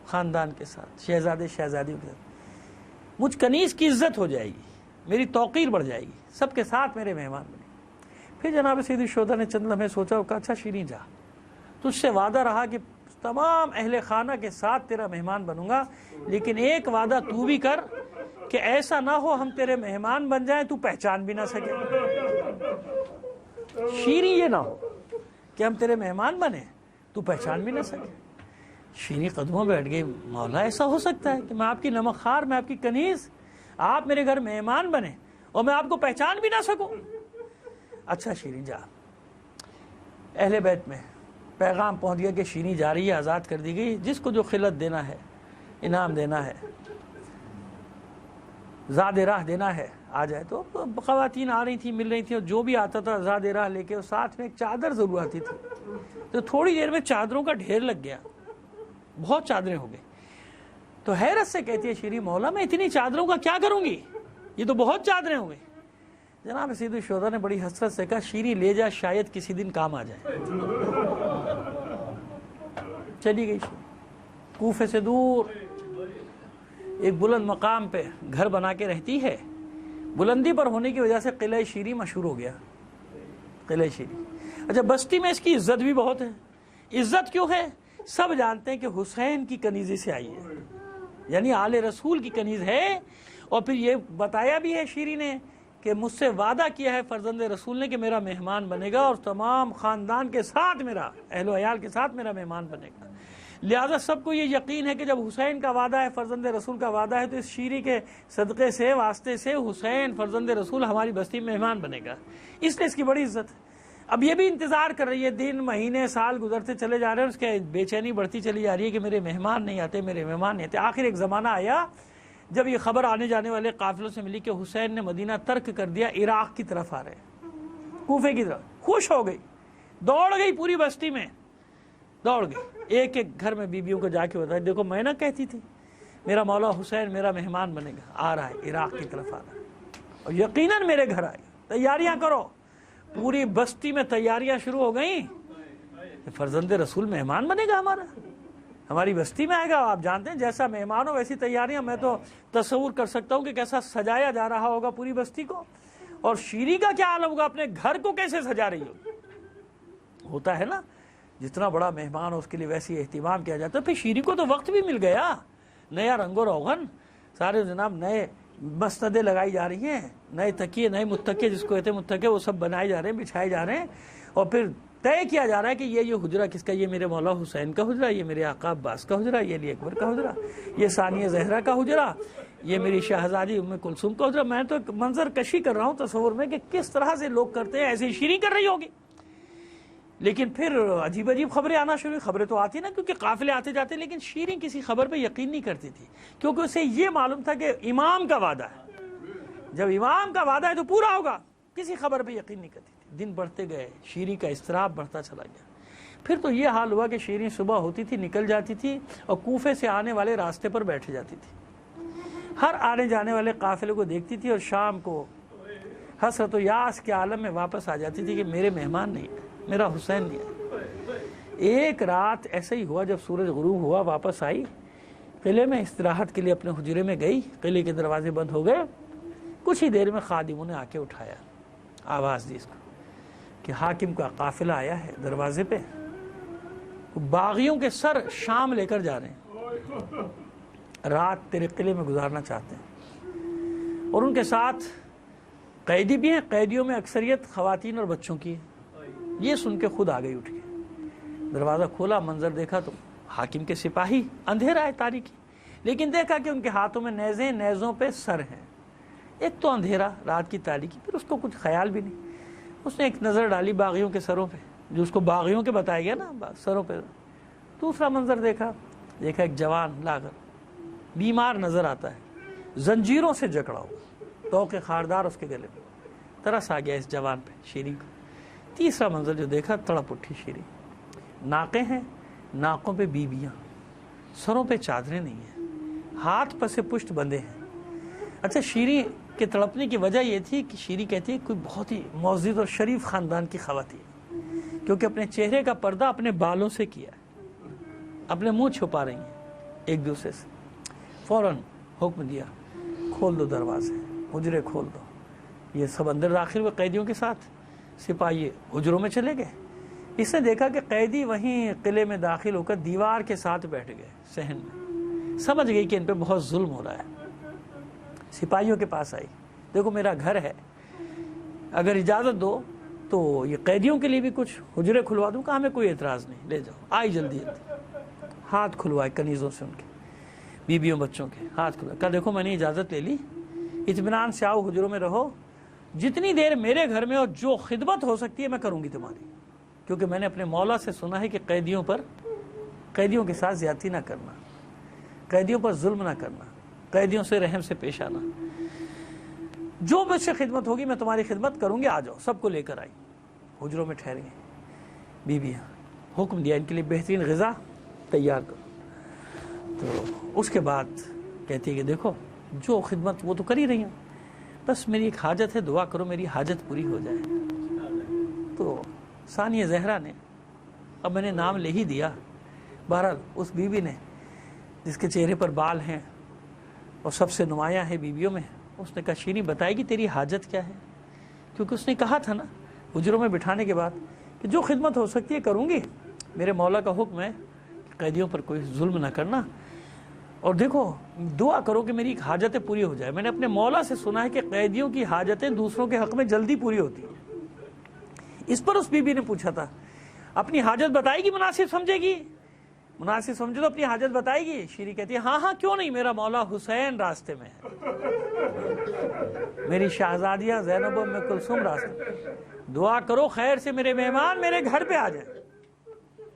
خاندان کے ساتھ، شہزادے شہزادیوں کے ساتھ مجھ کنیز کی عزت ہو جائے گی، میری توقیر بڑھ جائے گی، سب کے ساتھ میرے مہمان بنے. پھر جناب سید الشہداء نے چند لمحے سوچا اور کہا اچھا شیریں جا، تجھ سے وعدہ رہا کہ تمام اہل خانہ کے ساتھ تیرا مہمان بنوں گا، لیکن ایک وعدہ تو بھی کر کہ ایسا نہ ہو ہم تیرے مہمان بن جائیں تو پہچان بھی نہ سکے. شیریں یہ نہ ہو کہ ہم تیرے مہمان بنے تو پہچان بھی نہ سکے. شیریں قدموں بیٹھ گئی، مولا ایسا ہو سکتا ہے کہ میں آپ کی نمک خوار، میں آپ کی کنیز، آپ میرے گھر مہمان بنے اور میں آپ کو پہچان بھی نہ سکوں. اچھا شیریں جا. اہل بیت میں پیغام پہنچ گیا کہ شیریں جا رہی ہے، آزاد کر دی گئی. جس کو جو خلعت دینا ہے، انعام دینا ہے، زاد راہ دینا ہے آ جائے. تو خواتین آ رہی تھیں، مل رہی تھیں، اور جو بھی آتا تھا زاد راہ لے کے، اور ساتھ میں ایک چادر ضرور آتی تھی. تو تھوڑی دیر میں چادروں کا ڈھیر لگ گیا، بہت چادریں ہو گئی. تو حیرت سے کہتی ہے شیریں مولا میں اتنی چادروں کا کیا کروں گی، یہ تو بہت چادریں ہو گئی. جناب سید الشہداء نے بڑی حسرت سے کہا شیریں لے جا، شاید کسی دن کام آ جائے. چلی گئی شیریں کوفے سے دور ایک بلند مقام پہ گھر بنا کے رہتی ہے. بلندی پر ہونے کی وجہ سے قلعہ شیریں مشہور ہو گیا، قلعہ شیریں. اچھا بستی میں اس کی عزت بھی بہت ہے. عزت کیوں ہے؟ سب جانتے ہیں کہ حسین کی کنیزی سے آئی ہے، یعنی آل رسول کی کنیز ہے. اور پھر یہ بتایا بھی ہے شیریں نے کہ مجھ سے وعدہ کیا ہے فرزند رسول نے کہ میرا مہمان بنے گا اور تمام خاندان کے ساتھ، میرا اہل و عیال کے ساتھ میرا مہمان بنے گا. لہذا سب کو یہ یقین ہے کہ جب حسین کا وعدہ ہے، فرزند رسول کا وعدہ ہے، تو اس شیریں کے صدقے سے، واسطے سے حسین فرزند رسول ہماری بستی میں مہمان بنے گا. اس لیے اس کی بڑی عزت ہے. اب یہ بھی انتظار کر رہی ہے، دن مہینے سال گزرتے چلے جا رہے ہیں، اس کے بے چینی بڑھتی چلی جا رہی ہے کہ میرے مہمان نہیں آتے، میرے مہمان نہیں آتے. آخر ایک زمانہ آیا جب یہ خبر آنے جانے والے قافلوں سے ملی کہ حسین نے مدینہ ترک کر دیا، عراق کی طرف آ رہے، کوفے کی طرف. خوش ہو گئی، دوڑ گئی پوری بستی میں، دوڑ گئی ایک ایک گھر میں بیویوں کو جا کے بتایا دیکھو میں نہ کہتی تھی میرا مولا حسین میرا مہمان بنے گا، آ رہا ہے، عراق کی طرف آ رہا ہے، اور یقیناً میرے گھر آئے گا، تیاریاں کرو. پوری بستی میں تیاریاں شروع ہو گئیں. فرزند رسول مہمان بنے گا ہمارا، ہماری بستی میں آئے گا. آپ جانتے ہیں جیسا مہمان ہو ویسی تیاریاں. میں تو تصور کر سکتا ہوں کہ کیسا سجایا جا رہا ہوگا پوری بستی کو. اور شیریں کا کیا حال ہوگا، اپنے گھر کو کیسے سجا رہی ہوتا ہے نا، جتنا بڑا مہمان ہو اس کے لیے ویسی اہتمام کیا جاتا ہے. پھر شیریں کو تو وقت بھی مل گیا، نیا رنگ و روغن، سارے جناب نئے مسندیں لگائی جا رہی ہیں، نئے تکیے، نئے متکے جس کو کہتے ہیں متکے، وہ سب بنائے جا رہے ہیں، بچھائے جا رہے ہیں. اور پھر طے کیا جا رہا ہے کہ یہ حجرہ کس کا، یہ میرے مولا حسین کا حجرہ، یہ میرے آقا عباس کا حجرہ، یہ علی اکبر کا حجرہ، یہ ثانیہ زہرا کا حجرہ، یہ میری شہزادی ام کلثوم کا حجرہ. میں تو ایک منظر کشی کر رہا ہوں تصور میں کہ کس طرح سے لوگ کرتے ہیں، ایسے شیریں کر رہی ہوگی. لیکن پھر عجیب عجیب خبریں آنا شروع، خبریں تو آتی نا کیونکہ قافلے آتے جاتے، لیکن شیریں کسی خبر پہ یقین نہیں کرتی تھی کیونکہ اسے یہ معلوم تھا کہ امام کا وعدہ ہے، جب امام کا وعدہ ہے تو پورا ہوگا. کسی خبر پہ یقین نہیں کرتی تھی. دن بڑھتے گئے، شیریں کا اضطراب بڑھتا چلا گیا. پھر تو یہ حال ہوا کہ شیریں صبح ہوتی تھی نکل جاتی تھی اور کوفے سے آنے والے راستے پر بیٹھ جاتی تھی. ہر آنے جانے والے قافلے کو دیکھتی تھی اور شام کو حسرت و یاس کے عالم میں واپس آ جاتی تھی کہ میرے مہمان نہیں ہے، میرا حسین نہیں ہے. ایک رات ایسا ہی ہوا، جب سورج غروب ہوا واپس آئی، قلعے میں استراحت کے لیے اپنے حجرے میں گئی. قلعے کے دروازے بند ہو گئے. کچھ ہی دیر میں خادموں نے آ کے اٹھایا، آواز دی اس کو کہ حاکم کا قافلہ آیا ہے دروازے پہ، باغیوں کے سر شام لے کر جا رہے ہیں، رات تیرے قلعے میں گزارنا چاہتے ہیں. اور ان کے ساتھ قیدی بھی ہیں، قیدیوں میں اکثریت خواتین اور بچوں کی ہے. یہ سن کے خود آ گئی اٹھ کے. دروازہ کھولا، منظر دیکھا تو حاکم کے سپاہی، اندھیرا ہے، تاریکی، لیکن دیکھا کہ ان کے ہاتھوں میں نیزیں، نیزوں پہ سر ہیں. ایک تو اندھیرا، رات کی تاریکی، پھر اس کو کچھ خیال بھی نہیں. اس نے ایک نظر ڈالی باغیوں کے سروں پہ، جو اس کو باغیوں کے بتایا گیا نا، سروں پہ. دوسرا منظر دیکھا ایک جوان لاغر بیمار نظر آتا ہے، زنجیروں سے جکڑا ہوا، توق خاردار اس کے گلے میں. ترس آ گیا اس جوان پہ، شیریں کو. تیسرا منظر جو دیکھا، تڑپ اٹھی شیریں. ناقے ہیں، ناقوں پہ بیبیاں، سروں پہ چادریں نہیں ہیں، ہاتھ پس پشت بندے ہیں. اچھا، شیریں کے تڑپنے کی وجہ یہ تھی کہ شیریں کہتی ہے کوئی بہت ہی معزز اور شریف خاندان کی خواتین، کیونکہ اپنے چہرے کا پردہ اپنے بالوں سے کیا ہے، اپنے منہ چھپا رہی ہیں ایک دوسرے سے۔ فوراً حکم دیا، کھول دو دروازے، حجرے کھول دو۔ یہ سب اندر داخل ہوئے قیدیوں کے ساتھ، سپاہی حجروں میں چلے گئے۔ اس نے دیکھا کہ قیدی وہیں قلعے میں داخل ہو کر دیوار کے ساتھ بیٹھ گئے صحن میں۔ سمجھ گئی کہ ان پہ بہت ظلم ہو رہا ہے، سپاہیوں کے پاس آئی، دیکھو میرا گھر ہے، اگر اجازت دو تو یہ قیدیوں کے لیے بھی کچھ حجرے کھلوا دوں۔ کہا ہمیں کوئی اعتراض نہیں، لے جاؤ۔ آئی جلدی جلدی، ہاتھ کھلوائے کنیزوں سے، ان کے بیویوں بچوں کے ہاتھ کھلوائے۔ کہا دیکھو میں نے اجازت لے لی، اطمینان سے آؤ، حجروں میں رہو، جتنی دیر میرے گھر میں اور جو خدمت ہو سکتی ہے میں کروں گی تمہاری، کیونکہ میں نے اپنے مولا سے سنا ہے کہ قیدیوں کے ساتھ زیادتی نہ کرنا، قیدیوں پر ظلم نہ کرنا، قیدیوں سے رحم سے پیش آنا، جو مجھ سے خدمت ہوگی میں تمہاری خدمت کروں گی، آ جاؤ۔ سب کو لے کر آئی، حجروں میں ٹھہر گئی بیویاں۔ حکم دیا ان کے لیے بہترین غذا تیار کرو۔ تو اس کے بعد کہتی ہے کہ دیکھو جو خدمت وہ تو کر ہی رہی ہوں، بس میری ایک حاجت ہے، دعا کرو میری حاجت پوری ہو جائے۔ تو ثانیہ زہرا نے، اب میں نے نام لے ہی دیا، بہرحال اس بیوی نے جس کے چہرے پر بال ہیں اور سب سے نمایاں ہے بیویوں میں، اس نے کہا شیریں بتائے گی تیری حاجت کیا ہے؟ کیونکہ اس نے کہا تھا نا حجروں میں بٹھانے کے بعد کہ جو خدمت ہو سکتی ہے کروں گی، میرے مولا کا حکم ہے کہ قیدیوں پر کوئی ظلم نہ کرنا، اور دیکھو دعا کرو کہ میری ایک حاجتیں پوری ہو جائے۔ میں نے اپنے مولا سے سنا ہے کہ قیدیوں کی حاجتیں دوسروں کے حق میں جلدی پوری ہوتی ہیں۔ اس پر اس بی بی نے پوچھا تھا اپنی حاجت بتائے گی، مناسب سمجھے گی؟ مناسب سمجھے تو اپنی حاجت بتائے گی؟ شیریں کہتی ہے ہاں ہاں کیوں نہیں، میرا مولا حسین راستے میں ہے، میری شہزادیاں زینب و ام کلثوم راستے میں، دعا کرو خیر سے میرے مہمان میرے گھر پہ آ جائیں۔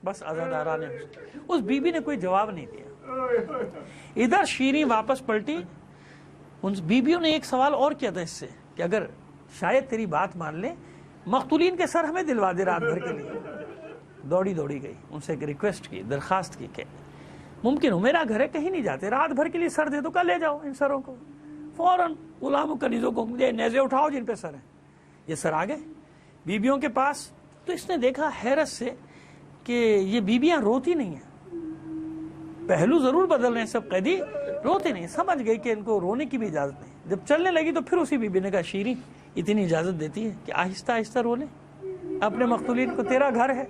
بس عزاداران حسین۔ اس بی بی نے کوئی جواب نہیں دیا۔ ادھر شیریں واپس پلٹی، ان بیویوں نے ایک سوال اور کیا تھا اس سے کہ اگر شاید تیری بات مان لیں، مقتولین کے سر ہمیں دلوا دے رات بھر کے لیے۔ دوڑی گئی، ان سے ایک ریکویسٹ کی، درخواست کی کہ ممکن ہو میرا گھر ہے، کہیں نہیں جاتے، رات بھر کے لیے سر دے دو، کل لے جاؤ ان سروں کو۔ فوراً غلام و کنیزوں کو نیزے اٹھاؤ جن پہ سر ہیں۔ یہ سر آ گئے بیویوں کے پاس۔ تو اس نے دیکھا حیرت سے کہ یہ بیویاں روتی نہیں ہیں، پہلو ضرور بدل رہے ہیں، سب قیدی روتے نہیں۔ سمجھ گئی کہ ان کو رونے کی بھی اجازت نہیں۔ جب چلنے لگی تو پھر اسی بیوی نے کہا شیریں اتنی اجازت دیتی ہے کہ آہستہ آہستہ رو لیں اپنے مقتولین کو، تیرا گھر ہے۔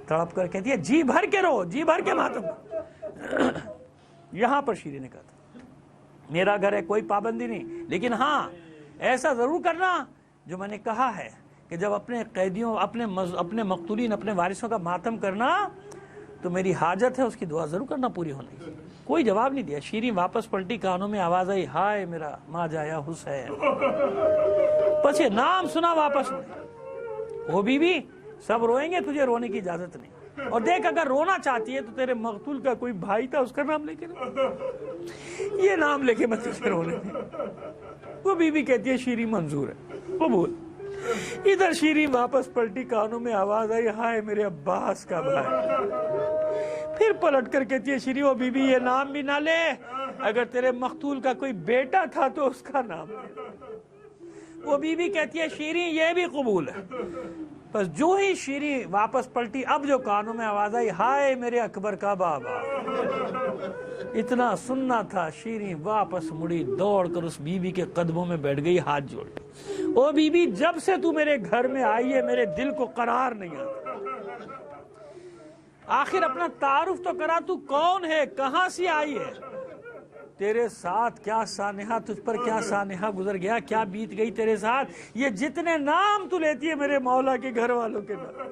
تڑپ کر کہتی ہے جی بھر کے رو، جی بھر کے ماتم۔ یہاں پر شیریں نے کہا تھا میرا گھر ہے، کوئی پابندی نہیں، لیکن ہاں ایسا ضرور کرنا جو میں نے کہا ہے کہ جب اپنے قیدیوں، اپنے مقتولین، اپنے وارثوں کا ماتم کرنا تو میری حاجت ہے، اس کی دعا ضرور کرنا پوری ہونے کی۔ کوئی جواب نہیں دیا۔ شیریں واپس پلٹی، کانوں میں آواز آئی ہائے میرا ماں جایا حسین۔ بس یہ نام سنا واپس وہ بیوی، سب روئیں گے، تجھے رونے کی اجازت نہیں، اور دیکھ اگر رونا چاہتی ہے تو تیرے مقتول کا کوئی بھائی تھا، اس کا نام لے کے یہ نام لے کے میں تجھے رونے دیں۔ وہ بیوی کہتی ہے شیریں منظور ہے، قبول۔ ادھر شیریں واپس پلٹی، کانوں میں آواز آئی ہائے میرے عباس کا بھائی۔ پھر پلٹ کر کہتی ہے شیریں وہ بیوی یہ نام بھی نہ لے، اگر تیرے مقتول کا کوئی بیٹا تھا تو اس کا نام لے۔ وہ بیوی کہتی ہے شیریں یہ بھی قبول ہے۔ بس جو ہی شیریں واپس پلٹی، اب جو کانوں میں آواز آئی ہائے میرے اکبر کا بابا، اتنا سننا تھا، شیریں واپس مڑی، دوڑ کر اس بیوی کے قدموں میں بیٹھ گئی، ہاتھ جوڑ کے۔ او بیوی جب سے تو میرے گھر میں آئی ہے میرے دل کو قرار نہیں آتا، آخر اپنا تعارف تو کرا، تو کون ہے، کہاں سے آئی ہے، تیرے ساتھ کیا سانحہ، تجھ پر کیا سانحہ گزر گیا، کیا بیت گئی تیرے ساتھ، یہ جتنے نام تو لیتی ہے میرے مولا کے گھر والوں کے نام،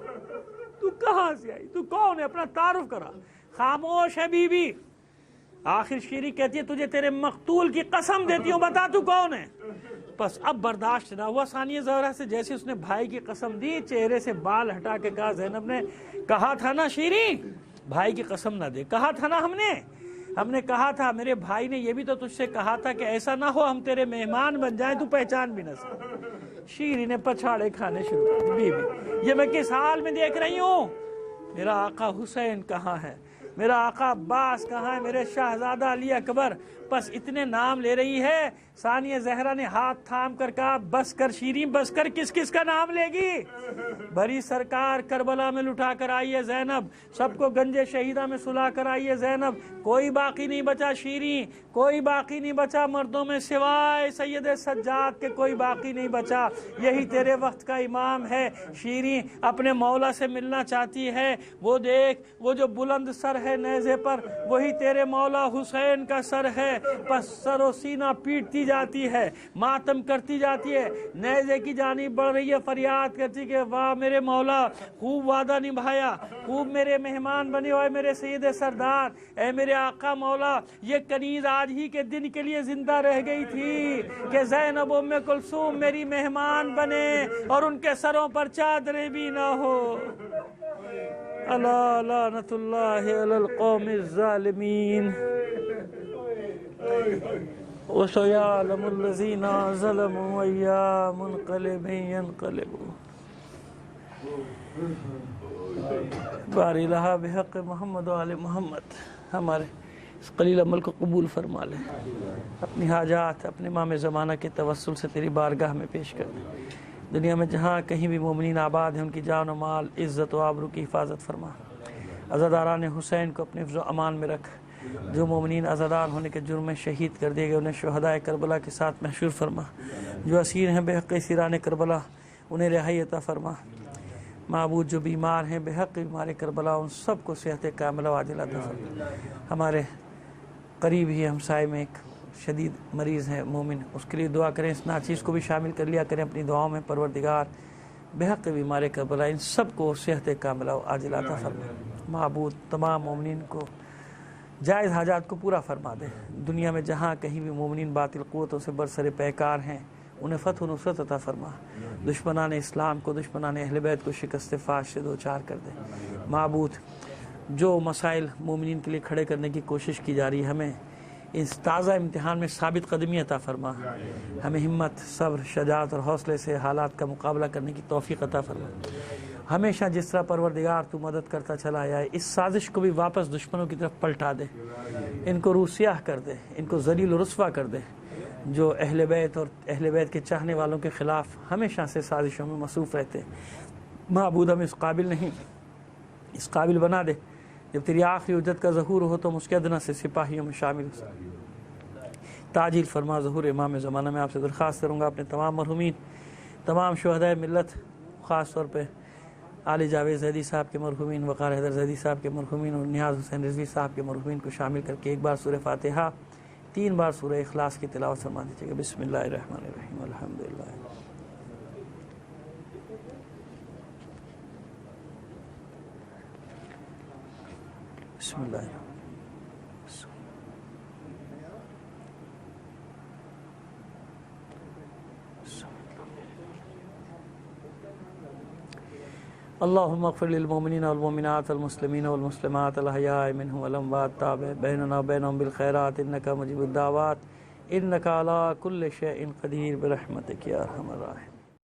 تو کہاں سے آئی، تو کون ہے، اپنا تعارف کرا۔ خاموش ہے بی بی۔ آخر شیریں کہتی ہے تجھے تیرے مقتول کی قسم دیتی ہوں، بتا تو کون ہے۔ بس اب برداشت نہ ہوا ثانیہ زہرا سے، جیسے اس نے بھائی کی قسم دی، چہرے سے بال ہٹا کے کہا زینب نے کہا تھا نا شیریں بھائی کی قسم نہ دے، کہا تھا نا ہم نے کہا تھا، میرے بھائی نے یہ بھی تو تجھ سے کہا تھا کہ ایسا نہ ہو ہم تیرے مہمان بن جائیں تو پہچان بھی نہ سکے۔ شیریں نے پچھاڑے کھانے شروع کر دی، بی بی یہ میں کس حال میں دیکھ رہی ہوں، میرا آقا حسین کہاں ہے، میرا آقا عباس کہاں ہے، میرے شہزادہ علی اکبر، بس اتنے نام لے رہی ہے۔ ثانیہ زہرا نے ہاتھ تھام کر کہا بس کر شیریں بس کر، کس کس کا نام لے گی؟ بری سرکار کربلا میں لٹا کر آئی ہے زینب، سب کو گنج شہیدہ میں سلا کر آئی ہے زینب، کوئی باقی نہیں بچا شیریں، کوئی باقی نہیں بچا مردوں میں سوائے سید سجاد کے، کوئی باقی نہیں بچا۔ یہی تیرے وقت کا امام ہے۔ شیریں اپنے مولا سے ملنا چاہتی ہے، وہ دیکھ وہ جو بلند سر ہے نیزے پر، وہی تیرے مولا حسین کا سر ہے۔ پس سر و سینہ پیٹتی جاتی ہے، ماتم کرتی جاتی ہے، نیزے کی جانب بڑھ رہی ہے، فریاد کرتی کہ واہ میرے مولا، خوب وعدہ نبھایا، خوب میرے مہمان بنے ہوئے میرے سید سردار، اے میرے آقا مولا، یہ کنیز آج ہی کے دن کے لیے زندہ رہ گئی تھی کہ زینب ام کلثوم میری مہمان بنے اور ان کے سروں پر چادریں بھی نہ ہو۔ الا لعنت اللہ علی القوم الظالمین وسيعلم الذين ظلموا أيّا منقلب ينقلبون باری لہا بحق محمد و آل محمد۔ ہمارے اس قلیل عمل کو قبول فرما لے، اپنی حاجات اپنے امام زمانہ کے توسل سے تیری بارگاہ میں پیش کر دے۔ دنیا میں جہاں کہیں بھی مومنین آباد ہیں ان کی جان و مال عزت و آبرو کی حفاظت فرما۔ عزاداران حسین کو اپنے حفظ و امان میں رکھ، جو مومنین عزادار ہونے کے جرم میں شہید کر دیے گئے انہیں شہدائے کربلا کے ساتھ محشور فرما، جو اسیر ہیں بے حق اسیران کربلا انہیں رہائی عطا فرما۔ معبود جو بیمار ہیں بے حق بیمار کربلا ان سب کو صحت کاملہ و عاجلہ عطا فرما۔ ہمارے قریب ہی ہمسائے میں ایک شدید مریض ہے مومن، اس کے لیے دعا کریں، اس ناچیز کو بھی شامل کر لیا کریں اپنی دعاؤں میں۔ پروردگار بے حق بیمار کربلا ان سب کو صحت کاملہ و عاجلہ عطا فرما۔ معبود تمام مومنین کو جائز حاجات کو پورا فرما دے۔ دنیا میں جہاں کہیں بھی مومنین باطل قوتوں سے برسر پیکار ہیں انہیں فتح و نصرت عطا فرما۔ دشمنان اسلام کو، دشمنان اہل بیت کو شکست فاش سے دوچار کر دے۔ معبود جو مسائل مومنین کے لیے کھڑے کرنے کی کوشش کی جا رہی ہے، ہمیں اس تازہ امتحان میں ثابت قدمی عطا فرما، ہمیں ہمت، صبر، شجاعت اور حوصلے سے حالات کا مقابلہ کرنے کی توفیق عطا فرما۔ ہمیشہ جس طرح پروردگار تو مدد کرتا چلا آیا ہے، اس سازش کو بھی واپس دشمنوں کی طرف پلٹا دے، ان کو روح سیاہ کر دے، ان کو ذلیل و رسوا کر دے، جو اہل بیت اور اہل بیت کے چاہنے والوں کے خلاف ہمیشہ سے سازشوں میں مصروف رہتے ہیں۔ معبود ہم اس قابل نہیں، اس قابل بنا دے جب تیری آخری حجت کا ظہور ہو تو ہم اس کے ادنا سے سپاہیوں میں شامل ہو سکیں۔ تعجیل فرما ظہور امام زمانہ میں آپ سے درخواست کروں گا اپنے تمام مرحومین، تمام شہدائے ملت، خاص طور پہ علی جاوید زیدی صاحب کے مرحومین، وقار حیدر زیدی صاحب کے مرحومین اور نیاز حسین رضوی صاحب کے مرحومین کو شامل کر کے ایک بار سورہ فاتحہ، 3 بار سورہ اخلاص کی تلاوت فرما دیجیے گا۔ بسم اللہ الرحمن الرحیم، الحمدللہ۔ بسم اللہ الرحمن اللهم اغفر للمؤمنين والمؤمنات والمسلمين والمسلمات الأحياء منهم والأموات تابع بيننا وبينهم بالخيرات إنك مجيب الدعوات إنك على كل شيء قدير برحمتك يا أرحم الراحمين۔